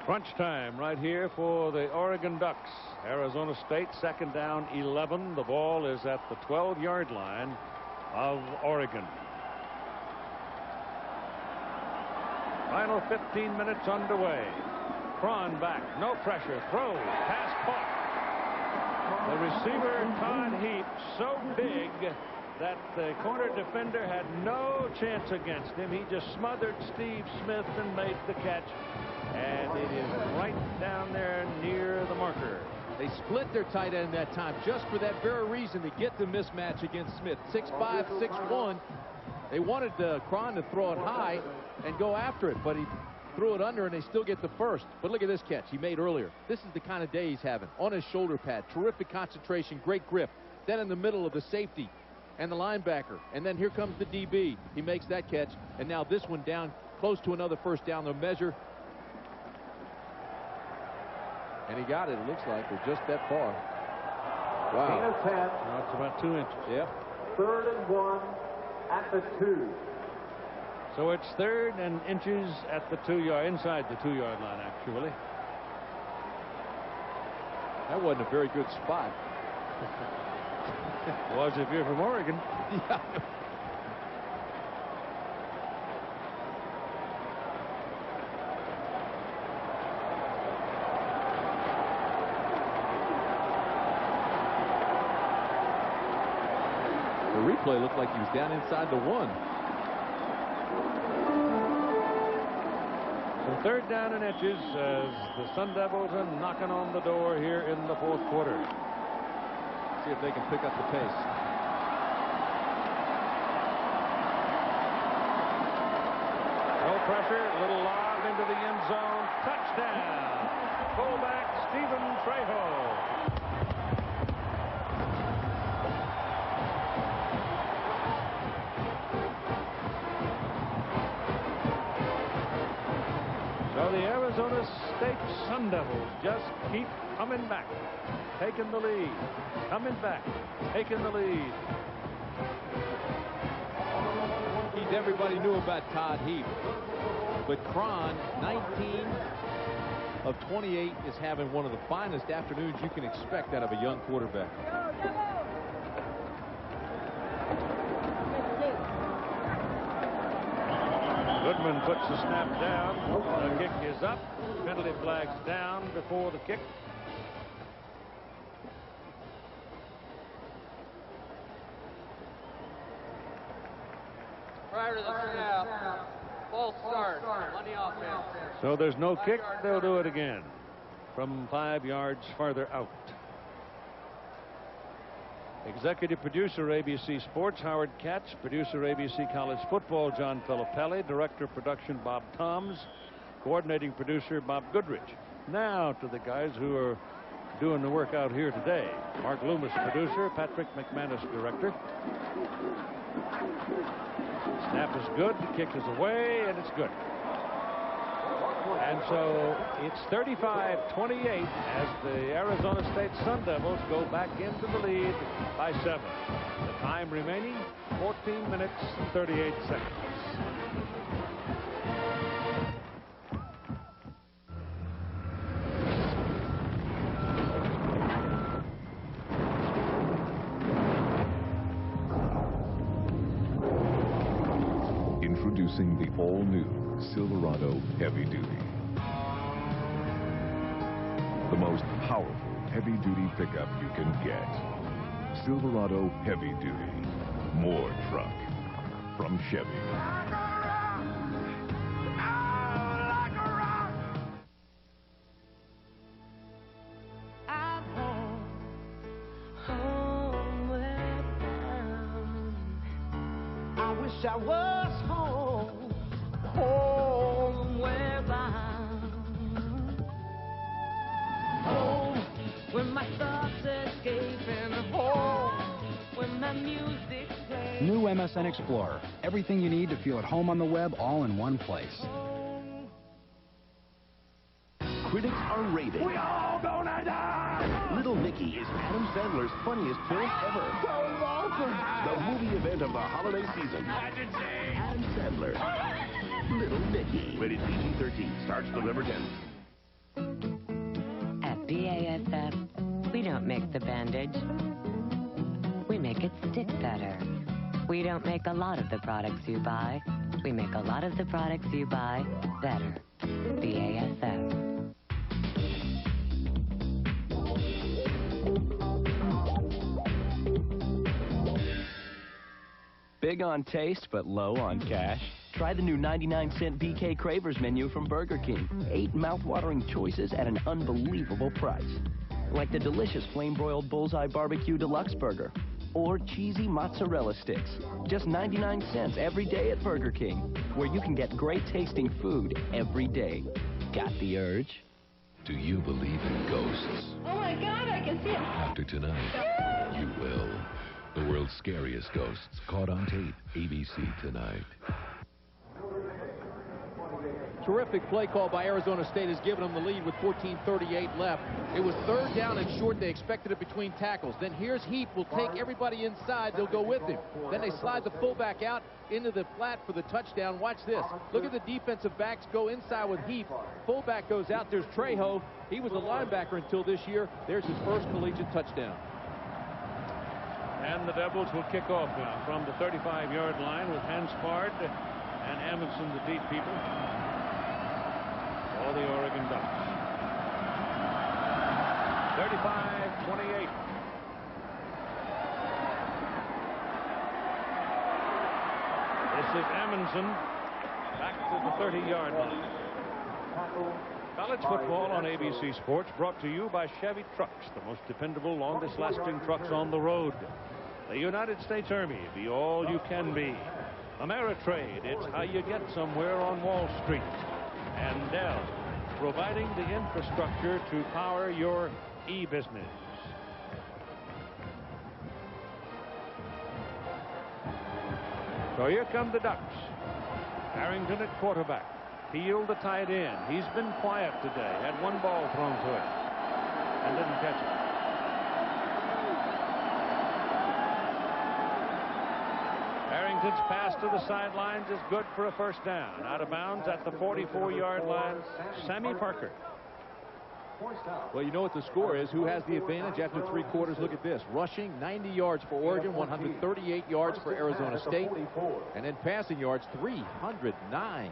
Crunch time right here for the Oregon Ducks. Arizona State, second down, 11. The ball is at the 12-yard line of Oregon. Final 15 minutes underway. Cron back, no pressure, throws, pass caught. The receiver, Todd Heap, so big that the corner defender had no chance against him. He just smothered Steve Smith and made the catch. And it is right down there near the marker.
They split their tight end that time just for that very reason, to get the mismatch against Smith. 6'5", 6'1". They wanted Cron to throw it high and go after it, but he threw it under, and they still get the first. But look at this catch he made earlier. This is the kind of day he's having. On his shoulder pad, terrific concentration, great grip. Then in the middle of the safety and the linebacker, and then here comes the DB. He makes that catch, and now this one down close to another first down. The measure And he got it, it looks like, or just that far. Wow.
Gain of 10.
Well, it's about 2 inches.
Yep.
3rd and 1 at the 2.
So it's 3rd and inches at the 2-yard, inside the 2-yard line, actually.
That wasn't a very good spot.
Was if you're from Oregon.
Yeah. The replay looked like he was down inside the 1.
So 3rd down and inches as the Sun Devils are knocking on the door here in the 4th quarter.
See if they can pick up the pace.
No pressure, little lob into the end zone. Touchdown. Fullback Stephen Trejo. So the Arizona State Sun Devils just keep coming back, taking the lead, coming back, taking the lead.
Everybody knew about Todd Heap, but Cron, 19 of 28, is having one of the finest afternoons you can expect out of a young quarterback.
Goodman puts the snap down. The kick is up. Penalty flag's down before the kick.
Prior to the snap, false start on the offense.
So there's no kick. They'll do it again from 5 yards farther out. Executive producer, ABC Sports, Howard Katz. Producer, ABC College Football, John Filippelli. Director of production, Bob Toms. Coordinating producer, Bob Goodrich. Now to the guys who are doing the work out here today. Mark Loomis, producer. Patrick McManus, director. Snap is good. The kick is away, and it's good. And so it's 35-28 as the Arizona State Sun Devils go back into the lead by 7. The time remaining, 14 minutes, 38 seconds.
Introducing the all-new Silverado Heavy Duty. The most powerful heavy-duty pickup you can get. Silverado Heavy Duty. More truck from Chevy.
I wish I was home, homeward bound. Home, where my thoughts escaping. Home, where my music plays.
New MSN Explorer. Everything you need to feel at home on the web, all in one place.
Critics are raving.
We all gonna die!
Little Nicky is Adam Sandler's funniest film ever.
So awesome!
The movie event of the holiday season. Adam Sandler. Little Nicky. Rated PG-13. Starts November 10th.
At BASF, we don't make the bandage. We make it stick better. We don't make a lot of the products you buy. We make a lot of the products you buy better. BASF.
Big on taste, but low on cash? Try the new 99-cent BK Cravers menu from Burger King. 8 mouth-watering choices at an unbelievable price. Like the delicious flame-broiled Bullseye Barbecue Deluxe Burger. Or cheesy mozzarella sticks. Just 99 cents every day at Burger King, where you can get great-tasting food every day. Got the urge?
Do you believe in ghosts?
Oh my God, I can see it.
After tonight, you will. The world's scariest ghosts caught on tape. ABC tonight.
terrific play call by Arizona State has given them the lead with 14:38 left. It was third down and short. They expected it between tackles. Then here's Heap. Will take everybody inside. They'll go with him. Then they slide the fullback out into the flat for the touchdown. Watch this. Look at the defensive backs go inside with Heap. Fullback goes out. There's Trejo. He was a linebacker until this year. There's his first collegiate touchdown.
And the Devils will kick off now from the 35-yard line with Hanspard and Amundsen, the deep people, for the Oregon Ducks. 35-28. This is Amundsen back to the 30-yard line. College football on ABC Sports, brought to you by Chevy Trucks, the most dependable, longest-lasting trucks on the road. The United States Army, be all you can be. Ameritrade, it's how you get somewhere on Wall Street. And Dell, providing the infrastructure to power your e-business. So here come the Ducks. Harrington at quarterback. Field the tight end. He's been quiet today. Had one ball thrown to him and didn't catch it. Harrington's pass to the sidelines is good for a first down. Out of bounds at the 44-yard line, Sammy Parker.
Well, you know what the score is. Who has the advantage after 3 quarters? Look at this. Rushing, 90 yards for Oregon, 138 yards for Arizona State. And then passing yards, 309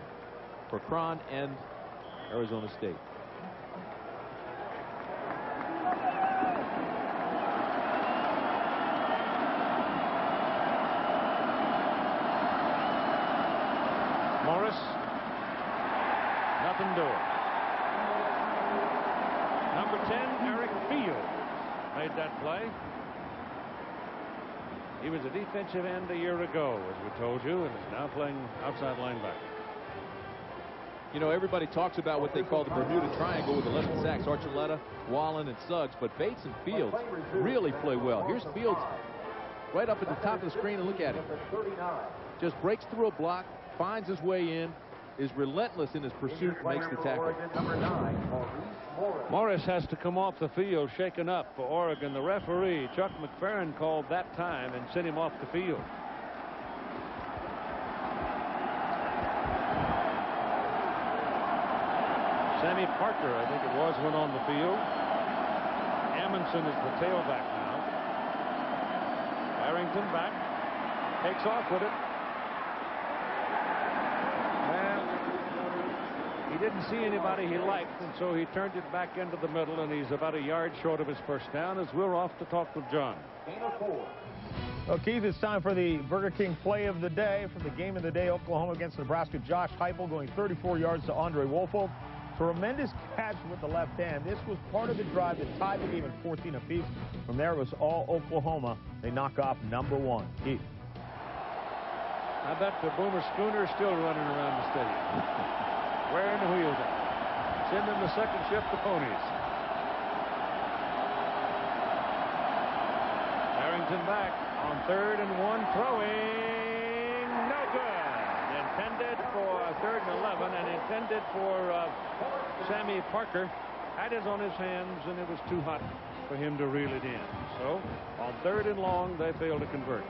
for Cron and Arizona State.
Morris, nothing doing. Number 10, Eric Field, made that play. He was a defensive end a year ago, as we told you, and is now playing outside linebacker.
You know, everybody talks about what they call the Bermuda Triangle with 11 sacks, Archuleta, Wallen, and Suggs, but Bates and Fields really play well. Here's Fields right up at the top of the screen, and look at him. Just breaks through a block, finds his way in, is relentless in his pursuit, and makes the tackle.
Morris has to come off the field shaken up for Oregon. The referee, Chuck McFerrin, called that time and sent him off the field. Sammy Parker, I think it was, went on the field. Amundsen is the tailback now. Harrington back, takes off with it. He didn't see anybody he liked, and so he turned it back into the middle, and he's about a yard short of his first down as we're off to talk with John.
Well, Keith, it's time for the Burger King play of the day. For the game of the day, Oklahoma against Nebraska, Josh Heupel going 34 yards to Andre Woolfolk. Tremendous catch with the left hand. This was part of the drive that tied the game at 14 apiece. From there, it was all Oklahoma. They knock off number 1. Keith.
I bet the Boomer Schooner is still running around the stadium, wearing the wheels out, sending the second shift to ponies. Harrington back on 3rd and 1, throwing, no good. Intended for 3rd and 11, and intended for Sammy Parker. Had it on his hands, and it was too hot for him to reel it in. So on 3rd and long, they failed to convert.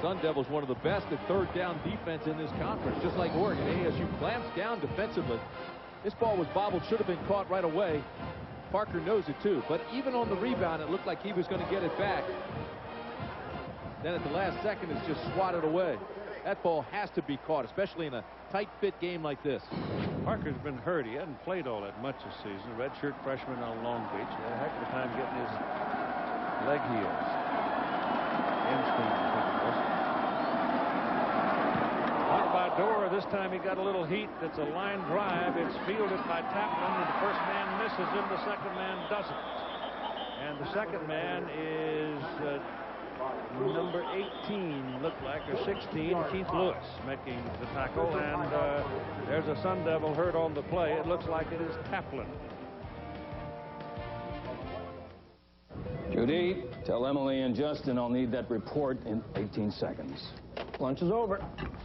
Sun Devils, one of the best at third down defense in this conference. Just like Oregon, ASU clamps down defensively. This ball was bobbled, should have been caught right away. Parker knows it too, but even on the rebound, it looked like he was going to get it back. Then at the last second, it's just swatted away. That ball has to be caught, especially in a tight-fit game like this.
Parker's been hurt. He hadn't played all that much this season. Redshirt freshman on Long Beach. He had a heck of a time getting his leg healed. Hamstring, I think it was. Out by Dorr. This time he got a little heat. It's a line drive. It's fielded by Taplin, and the first man misses him. The second man doesn't. And the second man is number 18, looked like, or 16, Keith Lewis, making the tackle. And there's a Sun Devil hurt on the play. It looks like it is Taplin.
Judy, tell Emily and Justin I'll need that report in 18 seconds.
Lunch is over.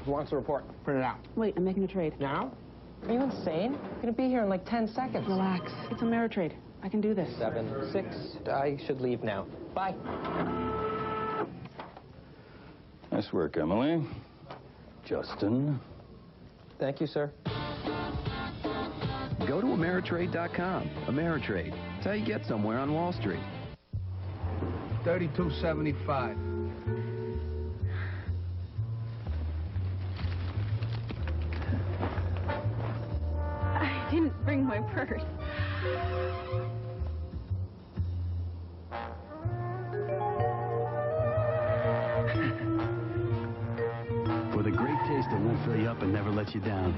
Who wants the report? Print it out.
Wait, I'm making a trade.
Now? Are you insane? I'm going to be here in like 10 seconds.
Relax. It's Ameritrade. I can do this.
7, 6. I should leave now. Bye.
Nice work, Emily. Justin.
Thank you, sir.
Go to Ameritrade.com. Ameritrade. It's how you get somewhere on Wall Street.
32.75.
I didn't bring my purse.
With a great taste that won't fill you up and never let you down.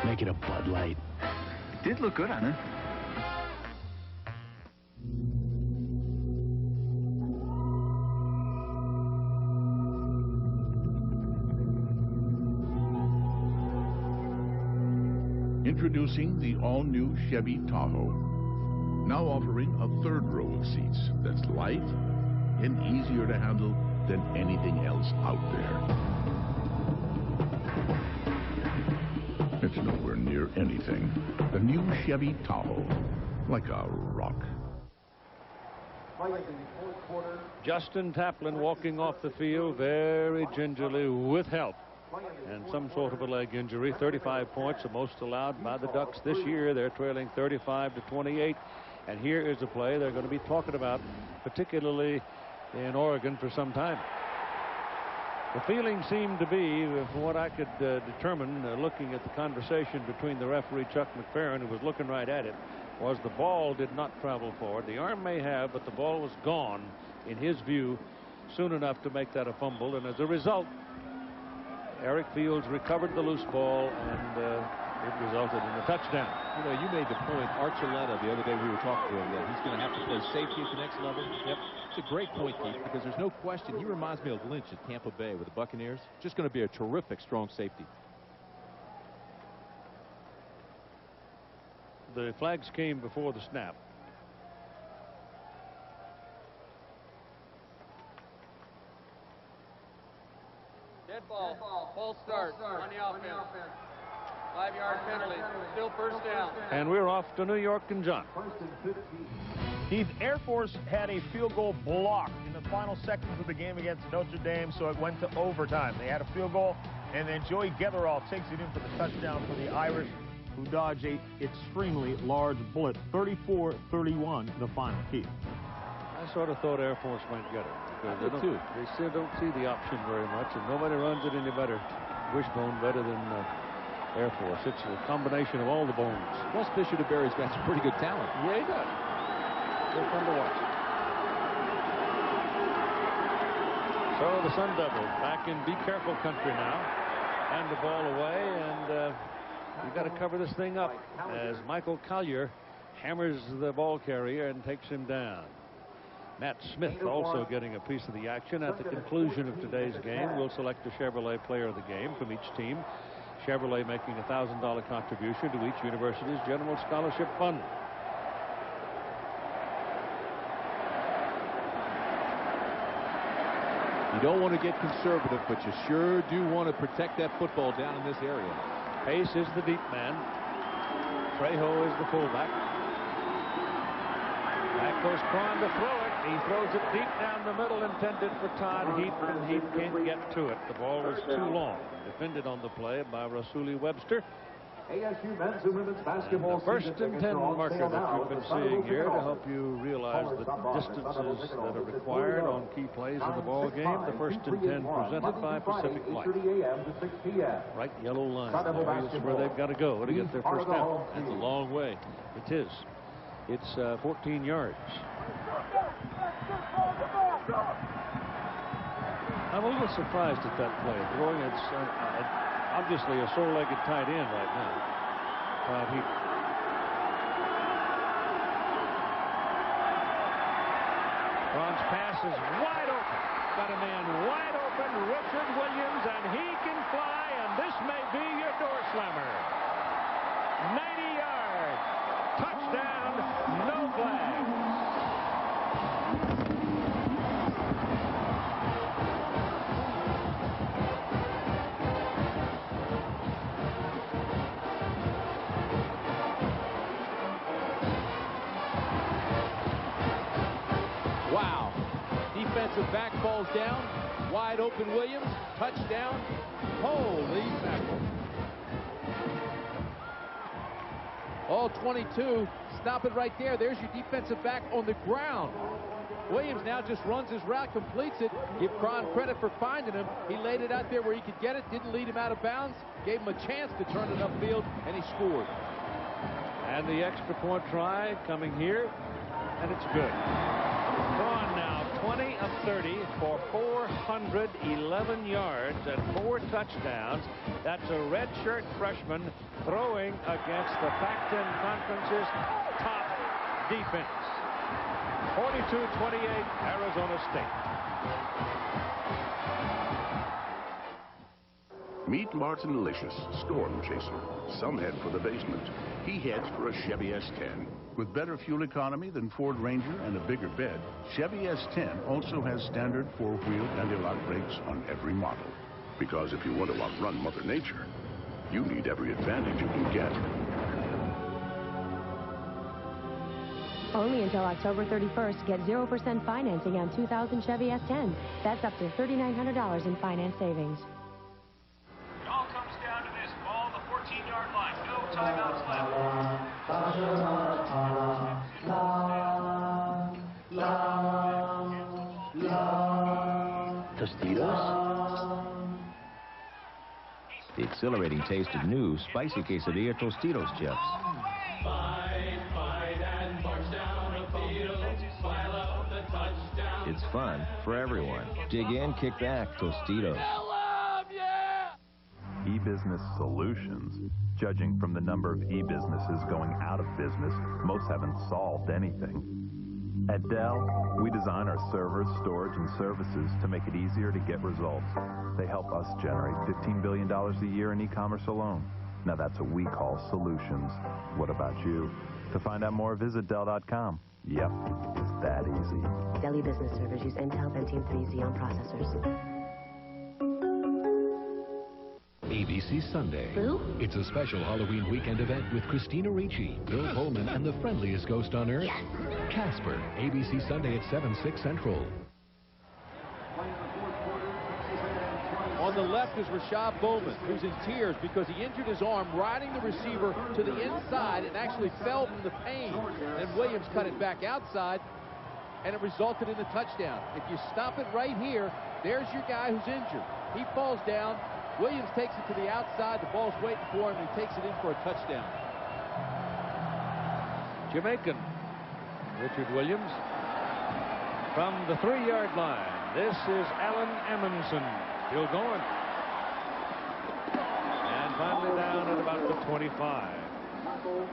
Make it a Bud Light. It did look good on her.
Introducing the all-new Chevy Tahoe. Now offering a third row of seats that's light and easier to handle than anything else out there. It's nowhere near anything. The new Chevy Tahoe, like a rock.
Justin Taplin walking off the field very gingerly with help and some sort of a leg injury. 35 points, the most allowed by the Ducks this year. They're trailing 35-28. And here is a play they're going to be talking about, particularly in Oregon, for some time. The feeling seemed to be, from what I could determine, looking at the conversation between the referee, Chuck McFerrin, who was looking right at it, was the ball did not travel forward. The arm may have, but the ball was gone, in his view, soon enough to make that a fumble. And as a result, Eric Fields recovered the loose ball, and it resulted in a touchdown.
You know, you made the point, Archuleta, the other day we were talking to him, that he's going to have to play safety at the next level. Yep. It's a great point, Keith, because there's no question. He reminds me of Lynch at Tampa Bay with the Buccaneers. Just going to be a terrific, strong safety.
The flags came before the snap.
Dead ball. False start on the offense. 5-yard penalty. Still first down.
And we're off to New York and John.
Keith, Air Force had a field goal blocked in the final seconds of the game against Notre Dame, so it went to overtime. They had a field goal, and then Joey Getherall takes it in for the touchdown for the Irish, who dodged a extremely large bullet. 34-31, the final, Keith.
I sort of thought Air Force might get it, because they still don't see the option very much, and nobody runs it any better, wishbone better than Air Force. It's a combination of all the bones.
Plus, Bishop DeBerry's got some pretty good talent.
Yeah, he does. They're fun to watch. So the Sun Devils back in be careful country now. Hand the ball away, and you've got to cover this thing up as Michael Collier hammers the ball carrier and takes him down. Matt Smith also getting a piece of the action. At the conclusion of today's game, we'll select a Chevrolet player of the game from each team. Chevrolet making a $1,000 contribution to each university's general scholarship fund.
You don't want to get conservative, but you sure do want to protect that football down in this area.
Pace is the deep man. Trejo is the fullback. Back goes Cron to throw it. He throws it deep down the middle, intended for Todd Heap, and Heap can't get to it. The ball was too long. Defended on the play by Rasuli Webster.
ASU men's and women's basketball.
The first and 10 marker that you've been seeing here to help you realize the distances that are required on key plays in the ball game. The first and 10 presented by Pacific Life. Right yellow line there is where they've got to go to get their first down.
That's a long way.
It is. It's 14 yards. I'm a little surprised at that play. Throwing it's obviously a sore-legged tight end right now. Todd Heap. Ron's pass is wide open. Got a man wide open, Richard Williams, and he can fly, and this may be your door slammer. 90 yards. Touchdown, no flag.
defensive back falls down. Wide open Williams. Touchdown. Holy mackerel. All 22. Stop it right there. There's your defensive back on the ground. Williams now just runs his route, completes it. Give Cron credit for finding him. He laid it out there where he could get it, didn't lead him out of bounds, gave him a chance to turn it upfield, and he scored.
And the extra point try coming here, and it's good. Cron now 20 of 30 for 411 yards and 4 touchdowns. That's a redshirt freshman throwing against the Pac-10 Conference's top defense. 42-28, Arizona State.
Meet Martin Licious, storm chaser. Some head for the basement. He heads for a Chevy S10.
With better fuel economy than Ford Ranger and a bigger bed, Chevy S10 also has standard 4-wheel anti-lock brakes on every model.
Because if you want to outrun Mother Nature, you need every advantage you can get.
Only until October 31st, get 0% financing on 2000 Chevy S10. That's up to $3,900 in finance savings.
It all comes down to this. Ball the 14-yard line. No timeouts left.
Tostitos? The exhilarating taste of new spicy quesadilla Tostitos chips. It's fun for everyone. Dig in, kick back, Tostitos.
E-business solutions. Judging from the number of e-businesses going out of business, most haven't solved anything. At Dell, we design our servers, storage, and services to make it easier to get results. They help us generate $15 billion a year in e-commerce alone. Now that's what we call solutions. What about you? To find out more, visit Dell.com. Yep, it's that easy.
Dell business servers use Intel Pentium 3 Xeon processors.
ABC Sunday.
Boo?
It's a special Halloween weekend event with Christina Ricci, Bill Pullman, and the friendliest ghost on earth, Casper. ABC Sunday at 7/6 Central.
On the left is Rashad Bowman, who's in tears because he injured his arm riding the receiver to the inside and actually fell from the pain. And Williams cut it back outside, and it resulted in a touchdown. If you stop it right here, there's your guy who's injured. He falls down. Williams takes it to the outside. The ball's waiting for him, and he takes it in for a touchdown.
Jamaican Richard Williams from the 3-yard line. This is Allen Amundsen. Still going. And finally down at about the 25.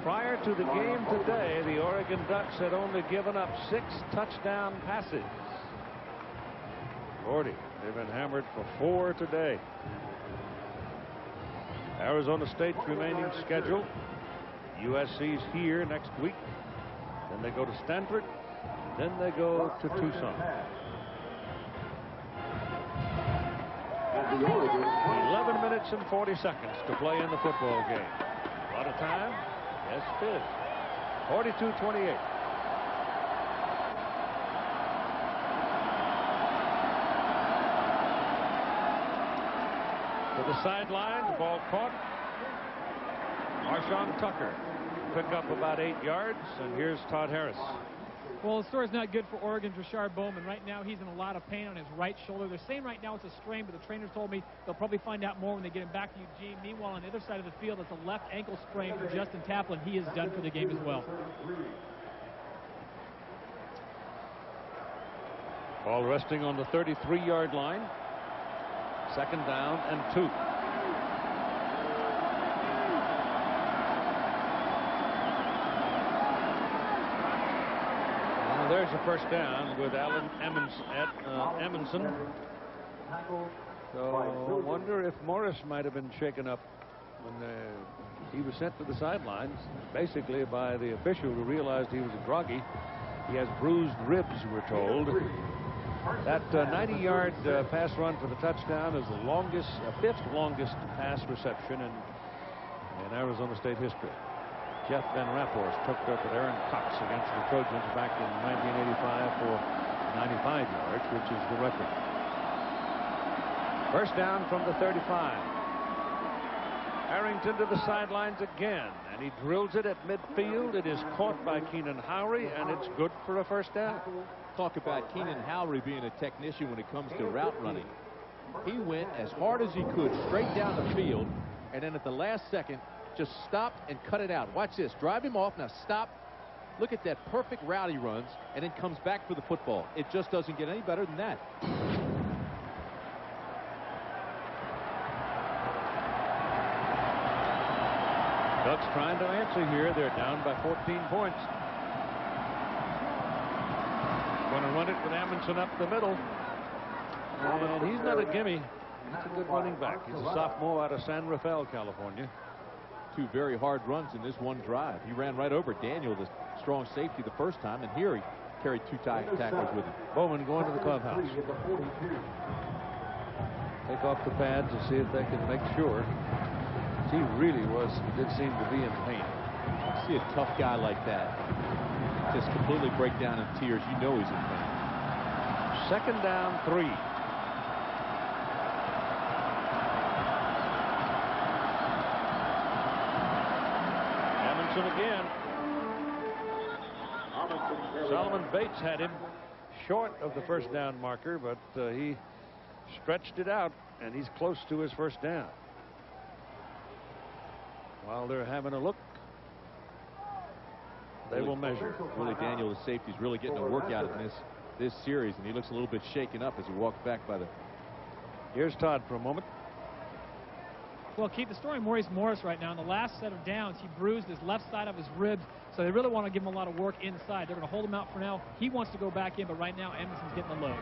Prior to the game today, the Oregon Ducks had only given up 6 touchdown passes. 40. They've been hammered for 4 today. Arizona State's remaining schedule. USC's here next week. Then they go to Stanford. Then they go to Tucson. 11 minutes and 40 seconds to play in the football game. A lot of time? Yes, it is. 42-28. To the sideline, the ball caught. Marshawn Tucker pick up about 8 yards, and here's Todd Harris.
Well, the story's not good for Oregon's Rashard Bowman. Right now, he's in a lot of pain on his right shoulder. They're saying right now it's a strain, but the trainers told me they'll probably find out more when they get him back to Eugene. Meanwhile, on the other side of the field, it's a left ankle sprain for Justin Taplin. He is done for the game as well.
Ball resting on the 33-yard line. 2nd down and 2. There's a first down with Allen Amundsen. So I wonder if Morris might have been shaken up when he was sent to the sidelines, basically by the official who realized he was groggy. He has bruised ribs, we're told. That 90-yard pass run for the touchdown is the longest, 5th longest pass reception in Arizona State history. Jeff Van Rapport took up with Aaron Cox against the Trojans back in 1985 for 95 yards, which is the record. First down from the 35. Harrington to the sidelines again, and he drills it at midfield. It is caught by Keenan Howry, and it's good for a first down.
Talk about Keenan Howry being a technician when it comes to route running. He went as hard as he could straight down the field, and then at the last second just stopped and cut it out. Watch this. Drive him off. Now stop. Look at that perfect route he runs, and then comes back for the football. It just doesn't get any better than that.
Ducks trying to answer here. They're down by 14 points. Going to run it with Amundsen up the middle. And he's not a gimme. He's a good running back. He's a sophomore out of San Rafael, California.
Two very hard runs in this one drive. He ran right over Daniel, the strong safety, the first time, and here he carried two tackles with him.
Bowman going to the clubhouse. Take off the pads and see if they can make sure. He really did seem to be in pain.
You see a tough guy like that just completely break down in tears. You know he's in pain.
Second down, 3. Amundsen again. Solomon Bates had him short of the first down marker, but he stretched it out, and he's close to his first down. While they're having a look, they will measure.
Willie Daniel, the safety, is really getting a workout in this series, and he looks a little bit shaken up as he walks back by the.
Here's Todd for a moment.
Well, Keith, the story of Maurice Morris right now, in the last set of downs, he bruised his left side of his ribs, so they really want to give him a lot of work inside. They're going to hold him out for now. He wants to go back in, but right now, Emerson's getting the load.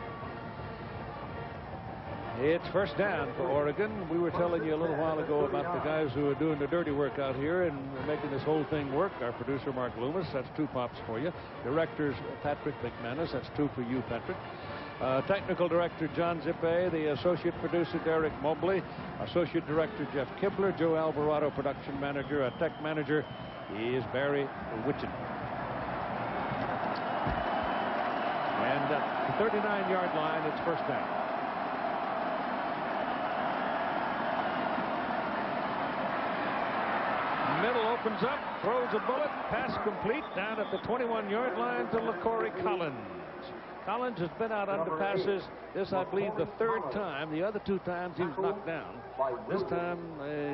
It's first down for Oregon. We were telling you a little while ago about the guys who are doing the dirty work out here and making this whole thing work. Our producer, Mark Loomis, that's 2 pops for you. Directors, Patrick McManus, that's 2 for you, Patrick. Technical Director, John Zippe. The Associate Producer, Derek Mobley. Associate Director, Jeff Kibler. Joe Alvarado, Production Manager. Our Tech Manager is Barry Witchen. And at the 39-yard line, it's first down. Middle opens up, throws a bullet, pass complete down at the 21-yard line to LaCorey Collins. Collins has been out under passes. This, I believe, the 3rd time. The other 2 times he was knocked down. This time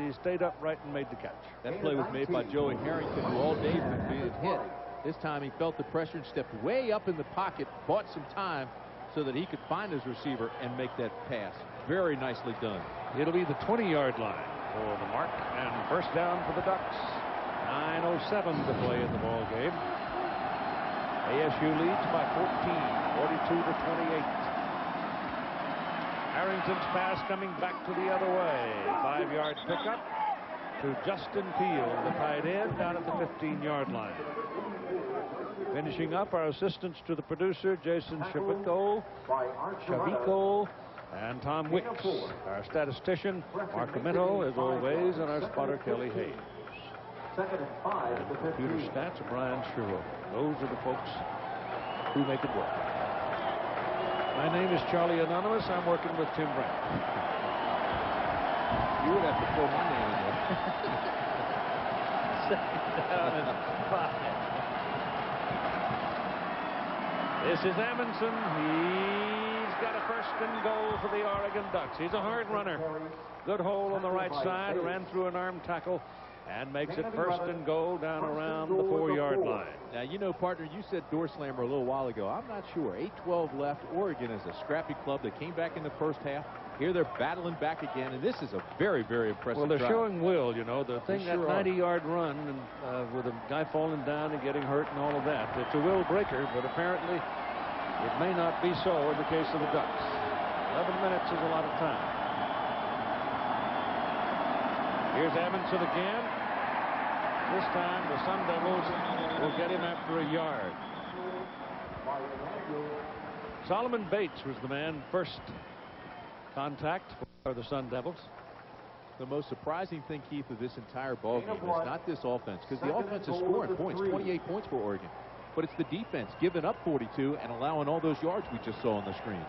he stayed upright and made the catch.
That play was made by Joey Harrington, who all day has been being hit. This time he felt the pressure and stepped way up in the pocket, bought some time so that he could find his receiver and make that pass. Very nicely done.
It'll be the 20-yard line for the mark, and first down for the Ducks. 9:07 to play in the ball game. ASU leads by 14, 42-28. Harrington's pass coming back to the other way. 5-yard pickup to Justin Field, the tight end, down at the 15-yard line. Finishing up, our assistants to the producer, Jason Shavico, and Tom Wicks. Our statistician, Mark Amino, as always, and our spotter, Kelly Hayes. And computer stats, Brian Sherwood. Those are the folks who make it work. My name is Charlie Anonymous. I'm working with Tim Brown.
You would have to throw my name in there.
Second down and 5. This is Amundsen. He's got a first and goal for the Oregon Ducks. He's a hard runner. Good hole on the right side. Ran through an arm tackle and makes it first and goal down around the 4-yard line.
Now, you know, partner, you said door slammer a little while ago. I'm not sure. 8-12 left. Oregon is a scrappy club. They came back in the first half. Here they're battling back again, and this is a very, very impressive
Well, they're
drive.
showing will, you know. The thing, that
sure
90-yard run and with a guy falling down and getting hurt and all of that. It's a will breaker, but apparently it may not be so in the case of the Ducks. 11 minutes is a lot of time. Here's Amundsen again. This time the Sun Devils will get him after a yard. Solomon Bates was the man first contact for the Sun Devils.
The most surprising thing, Keith, of this entire ballgame is not this offense, because the offense is scoring points, 28 points for Oregon. but it's the defense giving up 42 and allowing all those yards we just saw on the screen.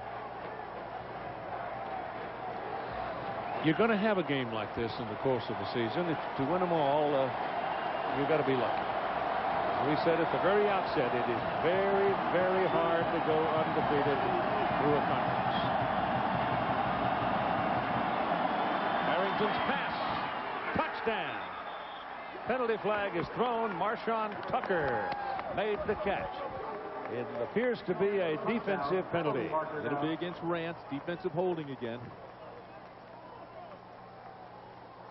You're going to have a game like this in the course of the season. To win them all, you've got to be lucky. As we said at the very outset, it is very, very hard to go undefeated through a conference. Harrington's pass. Touchdown. Penalty flag is thrown. Marshawn Tucker made the catch. It appears to be a defensive penalty.
It'll be against Rance. Defensive holding again.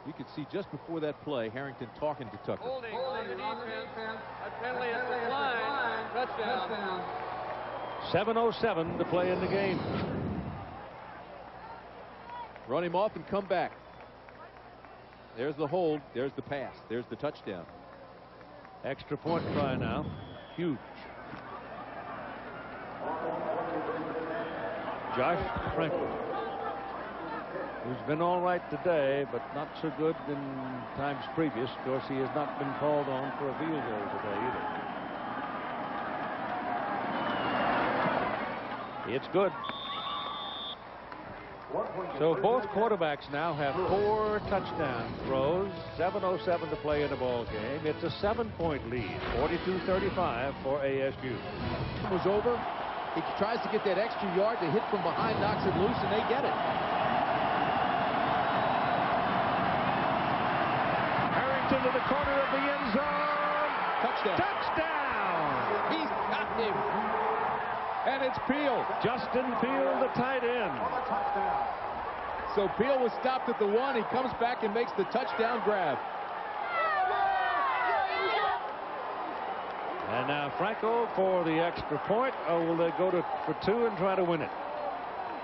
You could see just before that play, Harrington talking to Tucker.
Holding on the defense. That penalty is declined. Touchdown.
7:07 to play in the game.
Run him off and come back. There's the hold. There's the pass. There's the touchdown.
Extra point try now. Huge. Josh Franklin, who's been all right today, but not so good in times previous. Of course, he has not been called on for a field goal today either. It's good. So both quarterbacks now have 4 touchdown throws. 7:07 to play in the ball game. It's a 7-point lead, 42-35 for ASU.
It was over. He tries to get that extra yard. They hit from behind, knocks it loose, and they get it.
Harrington to the corner of the end zone.
Touchdown.
Touchdown.
He's got him. And it's Peel.
Justin Peel, the tight end.
So Peel was stopped at the 1. He comes back and makes the touchdown grab.
And now Franco for the extra point. Oh, will they go for 2 and try to win it?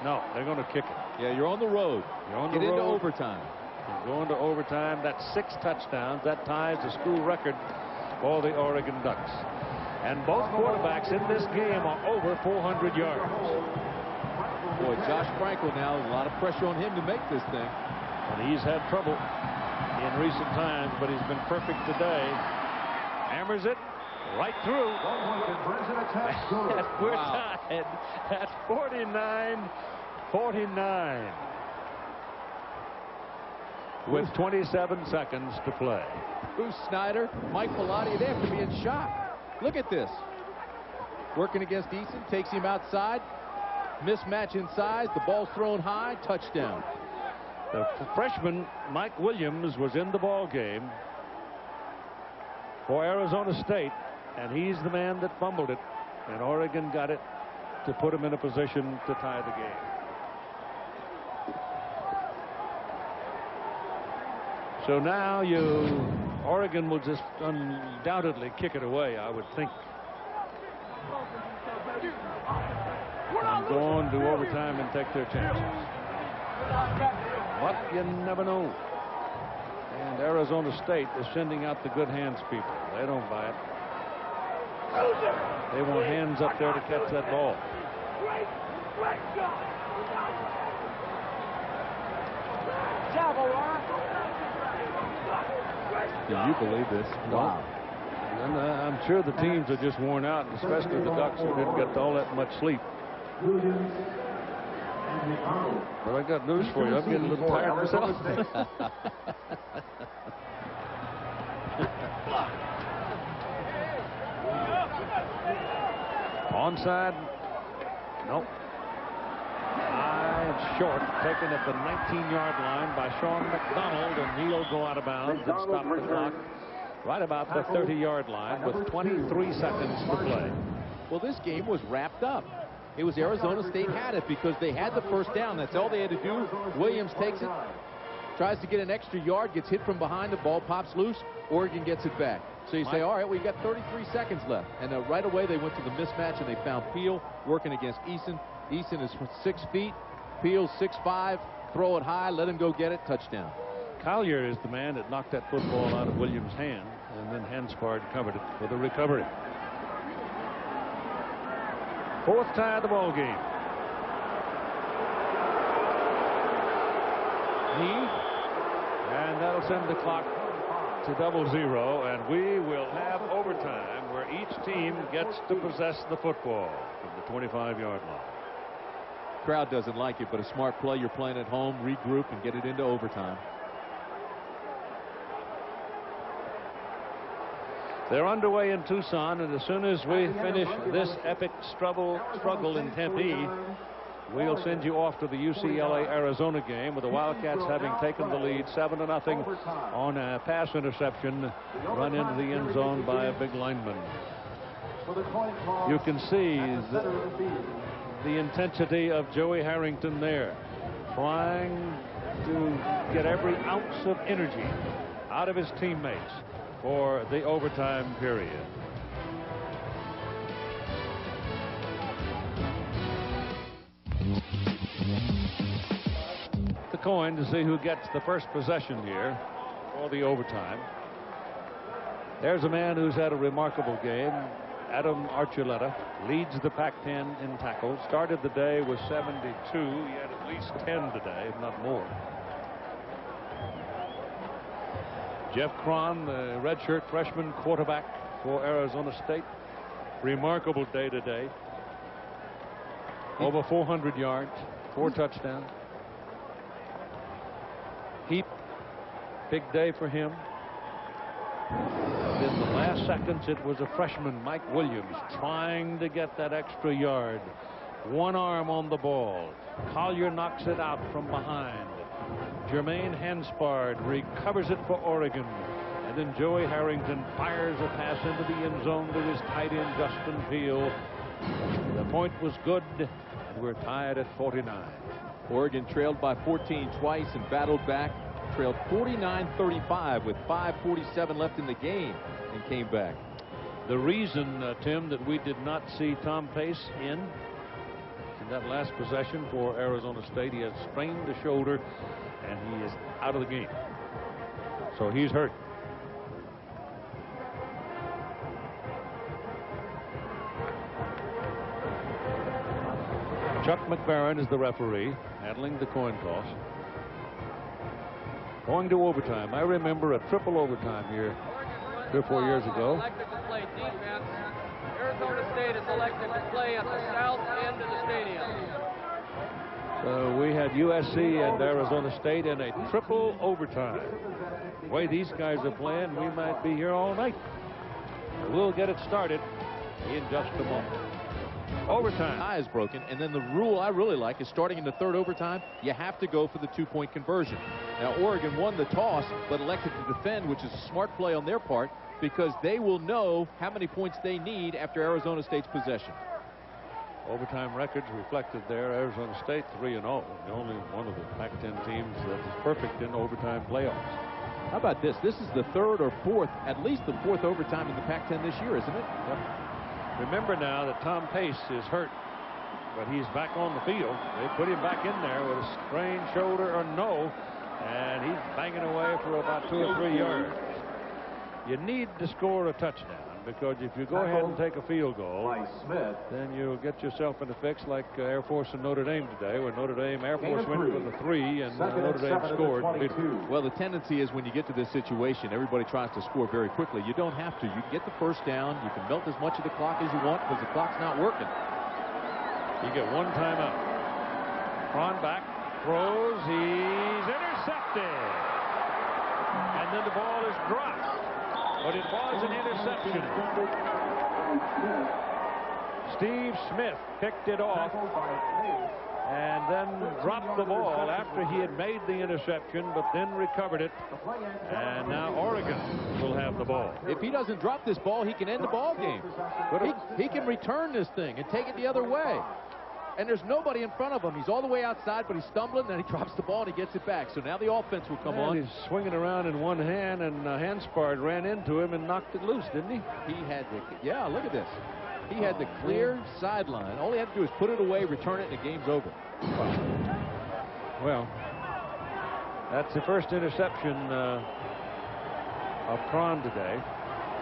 No, they're going to kick it.
Yeah, you're on the road.
You're on
Get
the road.
into overtime.
You're going to overtime. That's 6 touchdowns. That ties the school record for the Oregon Ducks. And both quarterbacks in this game are over 400 yards.
Boy, Josh Franco now, a lot of pressure on him to make this thing.
And he's had trouble in recent times, but he's been perfect today. Hammers it right through. We're tied at 49-49 with 27 seconds to play.
Bruce Snyder, Mike Pilati, they have to be in shock. Look at this. Working against Eason, takes him outside. Mismatch in size. The ball's thrown high. Touchdown.
The freshman Mike Williams was in the ball game for Arizona State, and he's the man that fumbled it, and Oregon got it to put him in a position to tie the game. So now Oregon will just undoubtedly kick it away, I would think. And go on to overtime and take their chances. But you never know. And Arizona State is sending out the good hands people. They don't buy it. They want hands up there to catch that ball.
Can you believe this? Wow.
And I'm sure the teams are just worn out, especially the Ducks, who didn't get all that much sleep. But I got news for you. I'm getting a little tired myself. Onside. Nope. High and short, taken at the 19-yard line by Sean McDonald, and he'll go out of bounds and stop the clock right about the 30-yard line with 23 seconds to play.
Well, this game was wrapped up. It was Arizona State had it because they had the first down. That's all they had to do. Williams takes it, tries to get an extra yard, gets hit from behind, the ball pops loose. Oregon gets it back. So you say, all right, we've got 33 seconds left. And right away they went to the mismatch and they found Peel working against Eason. Eason is 6 feet. Peel's 6'5". Throw it high, let him go get it. Touchdown.
Collier is the man that knocked that football out of Williams' hand, and then Hanspard covered it for the recovery. 4th tie of the ball game. Knee, and that'll send the clock to 0-0, and we will have overtime where each team gets to possess the football from the 25-yard line.
Crowd doesn't like it, but a smart play. You're playing at home, regroup, and get it into overtime.
They're underway in Tucson, and as soon as we finish this epic struggle in Tempe, we'll send you off to the UCLA-Arizona game with the Wildcats having taken the lead 7-0 on a pass interception run into the end zone by a big lineman. You can see the intensity of Joey Harrington there, trying to get every ounce of energy out of his teammates for the overtime period. The coin to see who gets the first possession here for the overtime. There's a man who's had a remarkable game. Adam Archuleta leads the Pac-10 in tackles. Started the day with 72. He had at least 10 today, if not more. Jeff Cron, the redshirt freshman quarterback for Arizona State. Remarkable day today. Over 400 yards, 4 touchdowns. Heap, big day for him. In the last seconds, it was a freshman, Mike Williams, trying to get that extra yard. One arm on the ball. Collier knocks it out from behind. Jermaine Hanspard recovers it for Oregon. And then Joey Harrington fires a pass into the end zone to his tight end, Justin Peel. The point was good, and we're tied at 49.
Oregon trailed by 14 twice and battled back. Trailed 49-35 with 5:47 left in the game and came back.
The reason, Tim, that we did not see Tom Pace in that last possession for Arizona State, he has sprained the shoulder and he is out of the game. So he's hurt. Chuck McBaron is the referee, handling the coin toss. Going to overtime. I remember a triple overtime here 3 or 4 years ago.
Elected to play defense. Arizona State is elected to play at the south end of the stadium.
So we had USC and Arizona State in a triple overtime. The way these guys are playing, we might be here all night. We'll get it started in just a moment. Overtime.
Tie is broken, and then the rule I really like is starting in the third overtime, you have to go for the 2-point conversion. Now, Oregon won the toss, but elected to defend, which is a smart play on their part, because they will know how many points they need after Arizona State's possession.
Overtime records reflected there. Arizona State 3-0. The only one of the Pac-10 teams that is perfect in overtime playoffs.
How about this? This is the third or fourth, at least the fourth overtime in the Pac-10 this year, isn't it?
Yep. Remember now that Tom Pace is hurt, but he's back on the field. They put him back in there with a sprained shoulder or no, and he's banging away for about 2 or 3 yards. You need to score a touchdown, because if you go ahead and take a field goal, then you'll get yourself in a fix like Air Force and Notre Dame today, where Air Force went with a 3 and Notre Dame scored.
Well, the tendency is when you get to this situation, everybody tries to score very quickly. You don't have to. You can get the first down. You can melt as much of the clock as you want because the clock's not working.
You get one timeout. Cron back, throws, he's intercepted. And then the ball is dropped. But it was an interception. Steve Smith picked it off and then dropped the ball after he had made the interception, but then recovered it. And now Oregon will have the ball.
If he doesn't drop this ball, he can end the ball game. He can return this thing and take it the other way. And there's nobody in front of him. He's all the way outside, but he's stumbling, and he drops the ball, and he gets it back. So now the offense will come on.
He's swinging around in one hand, and Hanspard ran into him and knocked it loose, didn't he?
He had the, yeah, look at this. He had the clear sideline. All he had to do is put it away, return it, and the game's over.
Wow. Well, that's the first interception of Cron today.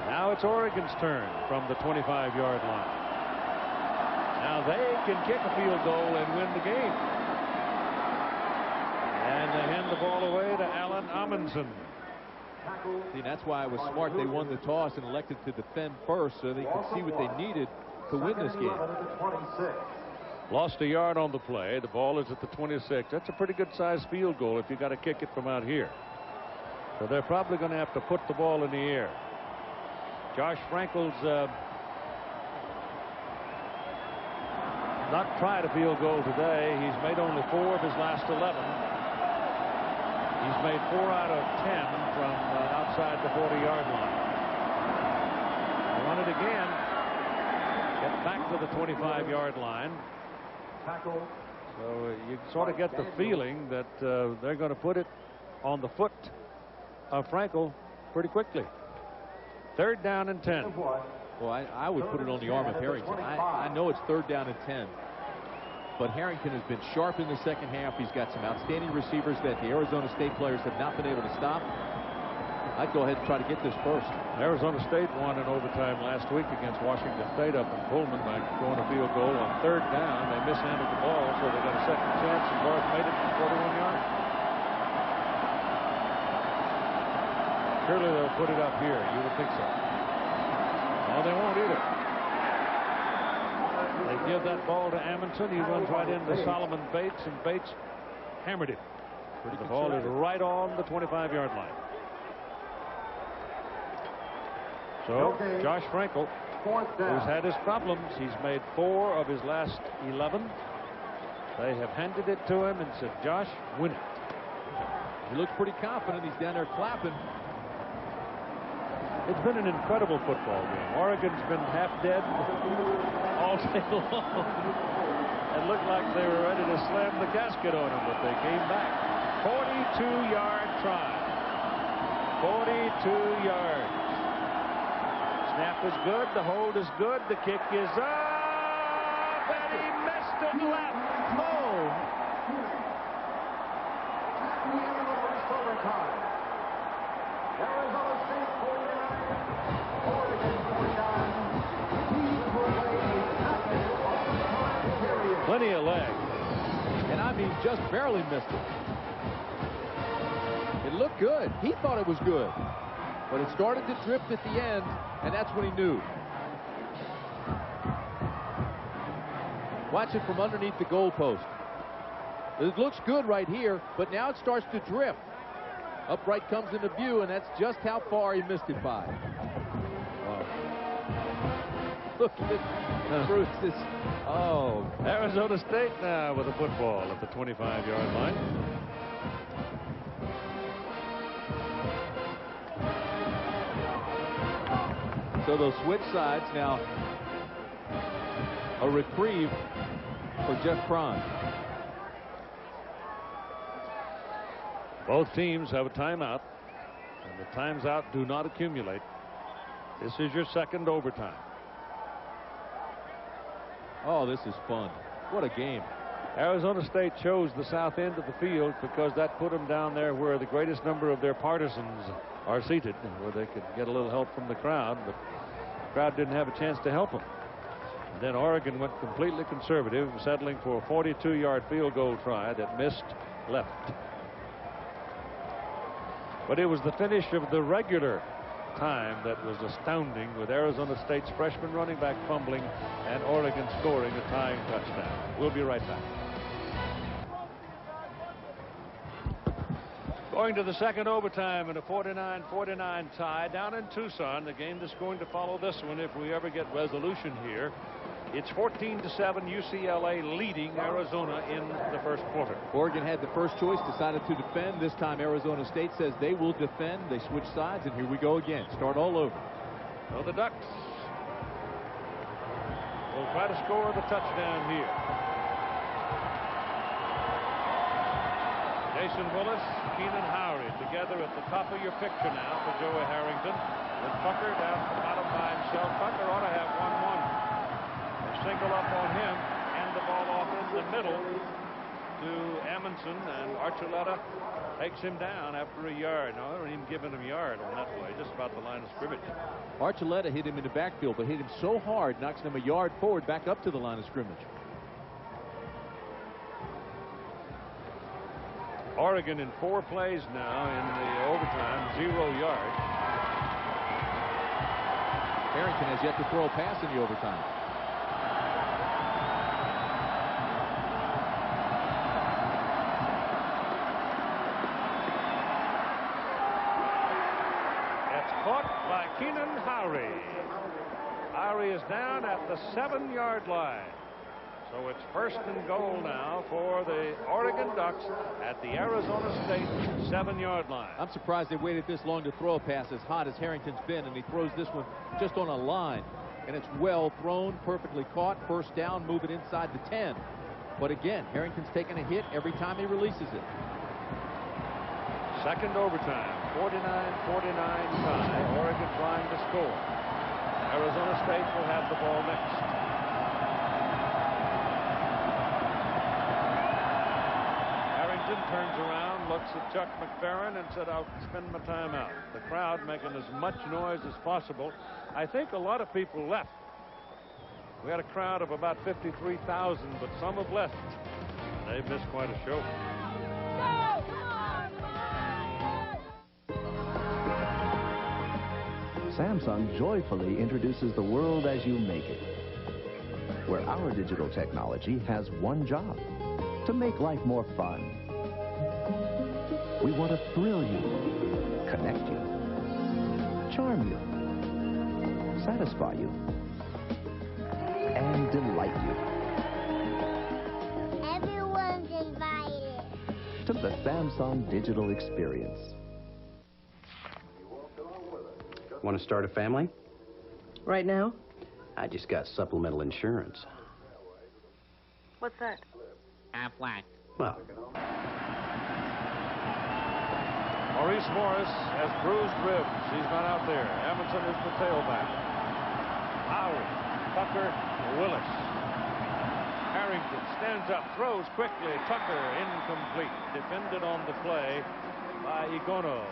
Now it's Oregon's turn from the 25-yard line. Now they can kick a field goal and win the game. And they hand the ball away to Alan Amundsen.
See, that's why it was smart they won the toss and elected to defend first so they could see what they needed to win this game.
Lost a yard on the play. The ball is at the 26. That's a pretty good sized field goal if you got to kick it from out here. So they're probably going to have to put the ball in the air. Josh Frankel's not tried a field goal today. He's made only 4 of his last 11. He's made 4 out of 10 from outside the 40-yard line. They run it again. Get back to the 25-yard line. So you sort of get the feeling that they're going to put it on the foot of Frankel pretty quickly. 3rd down and 10.
Well, I would put it on the arm of Harrington. I know it's 3rd down and 10. But Harrington has been sharp in the second half. He's got some outstanding receivers that the Arizona State players have not been able to stop. I'd go ahead and try to get this first.
Arizona State won in overtime last week against Washington State up in Pullman by going a field goal on 3rd down. They mishandled the ball, so they got a second chance, and North made it from 41 yards. Surely they'll put it up here. You would think so. No, they won't either. They give that ball to Amundsen. He runs right into Solomon Bates, and Bates hammered him. The ball is right on the 25-yard line. So Josh Frankel, who's had his problems, he's made 4 of his last 11. They have handed it to him and said, Josh, win it.
He looks pretty confident. He's down there clapping.
It's been an incredible football game. Oregon's been half dead all day long. It looked like they were ready to slam the casket on them, but they came back. 42-yard try. 42 yards. Snap is good. The hold is good. The kick is up, and he missed it left. Oh!
Arizona State 49, Oregon 49.
Plenty of leg.
And I mean, just barely missed it. It looked good. He thought it was good. But it started to drift at the end, and that's when he knew. Watch it from underneath the goalpost. It looks good right here, but now it starts to drift. Upright comes into view, and that's just how far he missed it by. Wow. Look at this. Bruce. Oh.
Arizona State now with a football at the 25-yard line.
So they'll switch sides now. A reprieve for Jeff Cron.
Both teams have a timeout, and the times out do not accumulate. This is your second overtime.
Oh, this is fun. What a game.
Arizona State chose the south end of the field because that put them down there where the greatest number of their partisans are seated, where they could get a little help from the crowd, but the crowd didn't have a chance to help them. And then Oregon went completely conservative, settling for a 42-yard field goal try that missed left. But it was the finish of the regular time that was astounding, with Arizona State's freshman running back fumbling and Oregon scoring a tying touchdown. We'll be right back. Going to the second overtime in a 49-49 tie down in Tucson. The game that's going to follow this one if we ever get resolution here. It's 14-7, UCLA leading Arizona in the first quarter.
Oregon had the first choice, decided to defend. This time Arizona State says they will defend. They switch sides, and here we go again. Start all over.
So the Ducks will try to score the touchdown here. Jason Willis, Keenan Howry together at the top of your picture now for Joey Harrington. With Tucker down at the bottom by himself. Tucker ought to have 1-1. Single up on him, and the ball off in the middle to Amundsen, and Archuleta takes him down after a yard. No, they don't even give him a yard on that play, just about the line of scrimmage.
Archuleta hit him in the backfield, but hit him so hard, knocks him a yard forward, back up to the line of scrimmage.
Oregon in 4 plays now in the overtime, 0 yards.
Harrington has yet to throw a pass in the overtime.
It's caught by Keenan Howry. Howry is down at the 7-yard line. So it's 1st and goal now for the Oregon Ducks at the Arizona State 7-yard line.
I'm surprised they waited this long to throw a pass as hot as Harrington's been, and he throws this one just on a line. And it's well thrown, perfectly caught, 1st down, move it inside the 10. But again, Harrington's taking a hit every time he releases it.
2nd overtime, 49-49 tie. Oregon trying to score. Arizona State will have the ball next. Turns around, looks at Chuck McFerrin and said, I'll spend my time out. The crowd making as much noise as possible. I think a lot of people left. We had a crowd of about 53,000, but some have left. They've missed quite a show.
Samsung joyfully introduces the world as you make it, where our digital technology has one job: to make life more fun. We want to thrill you, connect you, charm you, satisfy you, and delight you.
Everyone's invited
To the Samsung Digital Experience.
Want to start a family?
Right now?
I just got supplemental insurance.
What's that?
Aflac. Well,
Maurice Morris has bruised ribs. He's not out there. Amundsen is the tailback. Howard, Tucker, Willis. Harrington stands up, throws quickly. Tucker incomplete. Defended on the play by Igono,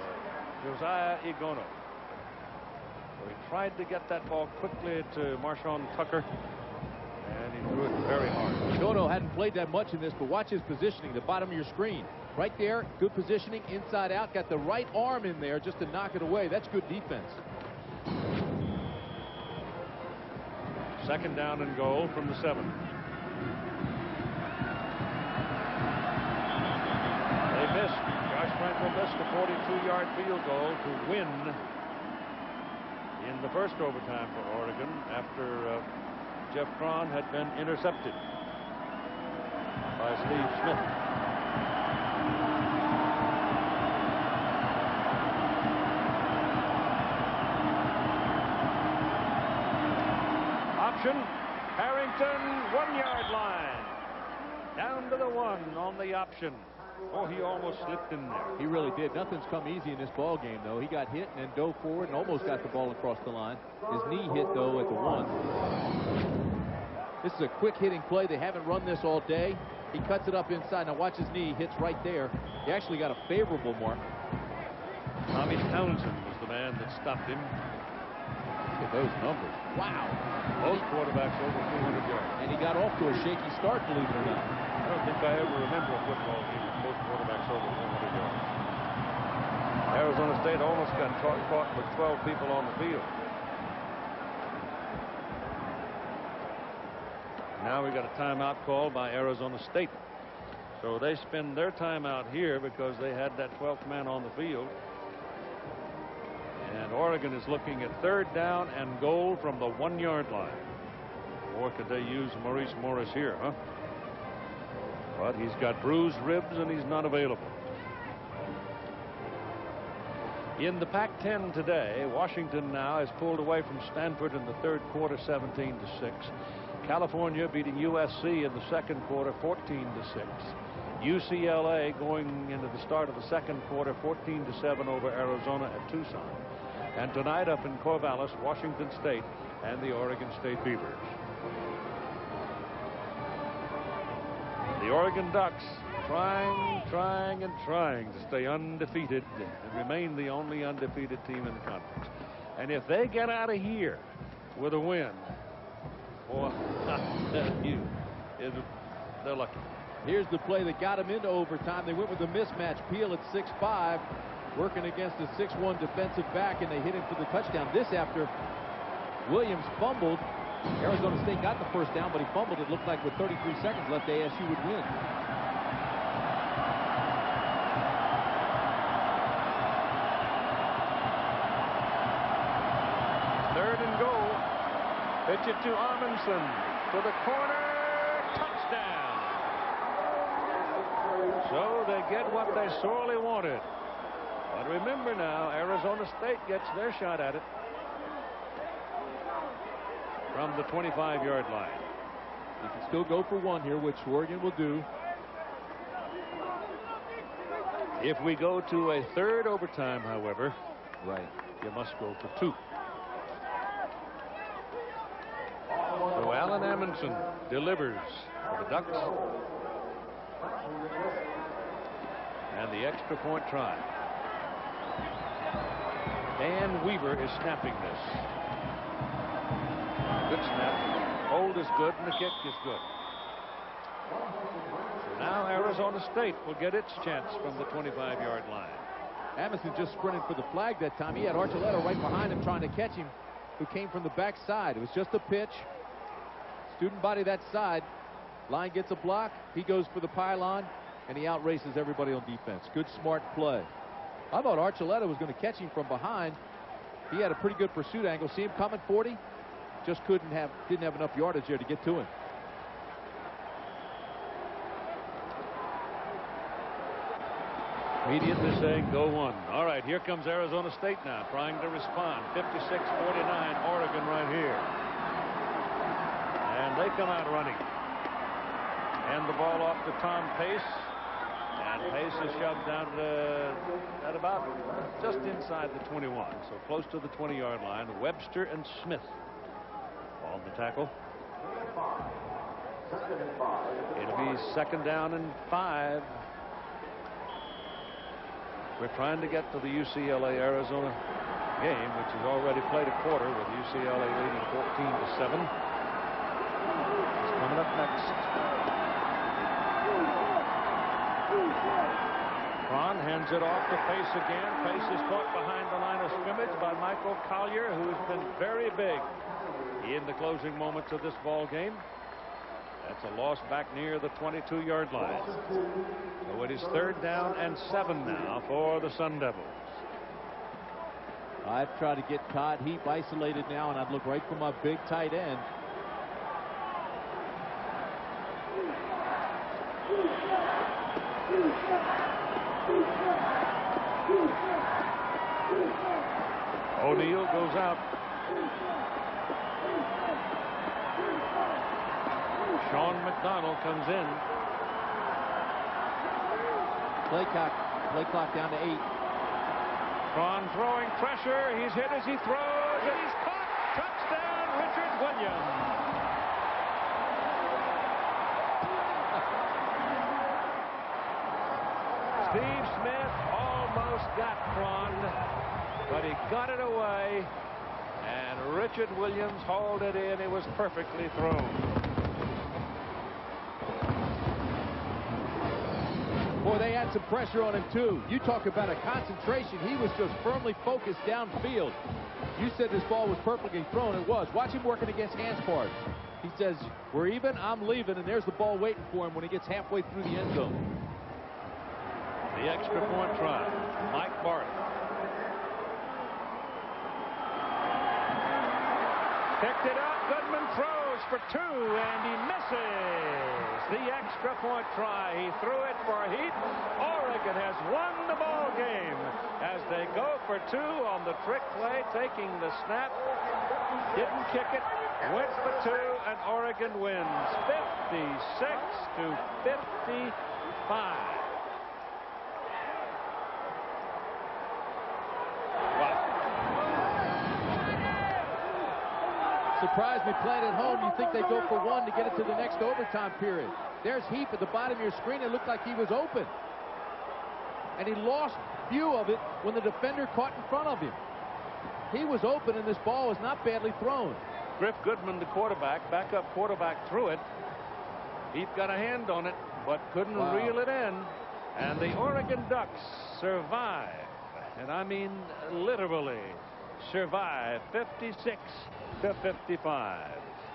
Josiah Igono. So he tried to get that ball quickly to Marshawn Tucker, and he threw it very hard.
Igono hadn't played that much in this, but watch his positioning, the bottom of your screen. Right there, good positioning, inside out, got the right arm in there just to knock it away. That's good defense.
2nd down and goal from the 7. They missed. Josh Frankel missed a 42-yard field goal to win in the 1st overtime for Oregon after Jeff Cron had been intercepted by Steve Smith. Option. Harrington, 1-yard line. Down to the 1 on the option. Oh, he almost slipped in there.
He really did. Nothing's come easy in this ball game, though. He got hit and then dove forward and almost got the ball across the line. His knee hit, though, at the 1. This is a quick hitting play. They haven't run this all day. He cuts it up inside. Now watch his knee. Hits right there. He actually got a favorable mark.
Tommy Townsend was the man that stopped him.
Look at those numbers. Wow.
Both quarterbacks over 200 yards.
And he got off to a shaky start, believe it or not.
I don't think I ever remember a football game with both quarterbacks over 200 yards. Arizona State almost got caught with 12 people on the field. Now we got a timeout call by Arizona State. So they spend their timeout here because they had that 12th man on the field. And Oregon is looking at 3rd down and goal from the 1-yard line. Boy, could they use Maurice Morris here, huh? But he's got bruised ribs and he's not available. In the Pac-10 today, Washington now has pulled away from Stanford in the 3rd quarter, 17-6. California beating USC in the 2nd quarter, 14-6. UCLA going into the start of the 2nd quarter, 14-7 over Arizona at Tucson. And tonight up in Corvallis, Washington State and the Oregon State Beavers. The Oregon Ducks trying to stay undefeated and remain the only undefeated team in the conference. And if they get out of here with a win, boy, I tell you, they're lucky.
Here's the play that got him into overtime. They went with a mismatch. Peel at 6'5", working against a 6'1" defensive back, and they hit him for the touchdown. This after Williams fumbled. Arizona State got the first down, but he fumbled. It looked like with 33 seconds left, ASU would win.
Third and goal. Pitch it to Amundsen. To the corner. Touchdown. So they get what they sorely wanted. But remember now, Arizona State gets their shot at it from the 25-yard line.
You can still go for one here, which Oregon will do.
If we go to a third overtime, however,
right,
you must go for two. So Alan Amundsen delivers for the Ducks. And the extra point try. Dan Weaver is snapping this. Good snap. Hold is good and the kick is good. So now Arizona State will get its chance from the 25-yard line.
Amundsen just sprinted for the flag that time. He had Archuleta right behind him trying to catch him, who came from the backside. It was just a pitch. Student body that side. Line gets a block. He goes for the pylon, and he outraces everybody on defense. Good, smart play. I thought Archuleta was going to catch him from behind. He had a pretty good pursuit angle. See him coming 40? Just didn't have enough yardage there to get to him.
Immediately saying go one. All right, here comes Arizona State now, trying to respond. 56-49, Oregon right here. And they come out running. And the ball off to Tom Pace. And Pace is shoved down at about just inside the 21. So close to the 20-yard line. Webster and Smith on the tackle. It'll be 2nd down and 5. We're trying to get to the UCLA-Arizona game, which has already played a quarter with UCLA leading 14-7. It's coming up next. Cron hands it off to Pace again. Pace is caught behind the line of scrimmage by Michael Collier, who has been very big in the closing moments of this ball game. That's a loss back near the 22-yard line. So it is 3rd down and 7 now for the Sun Devils.
I've tried to get Todd Heap isolated now, and I'd look right for my big tight end.
O'Neal goes out. Sean McDonald comes in.
Play clock down to 8.
Cron throwing pressure. He's hit as he throws, and he's caught. Touchdown, Richard Williams. Steve Smith almost got Cron, but he got it away, and Richard Williams hauled it in. It was perfectly thrown.
Boy, they had some pressure on him, too. You talk about a concentration. He was just firmly focused downfield. You said this ball was perfectly thrown. It was. Watch him working against Hanspard. He says, we're even, I'm leaving, and there's the ball waiting for him when he gets halfway through the end zone.
The extra point try. Mike Barth. Picked it up. Goodman throws for 2, and he misses. The extra point try. He threw it for Heat. Oregon has won the ball game as they go for 2 on the trick play, taking the snap. Didn't kick it. Went for 2, and Oregon wins 56-55.
Surprised me playing at home. You think they go for 1 to get it to the next overtime period. There's Heap at the bottom of your screen. It looked like he was open. And he lost view of it when the defender caught in front of him. He was open, and this ball was not badly thrown.
Griff Goodman, the quarterback, backup quarterback, threw it. Heath got a hand on it, but couldn't reel it in. And the Oregon Ducks survive, and I mean literally survive, 56-55.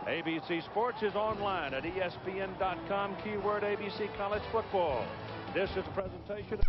ABC Sports is online at ESPN.com, keyword ABC College Football. This is a presentation.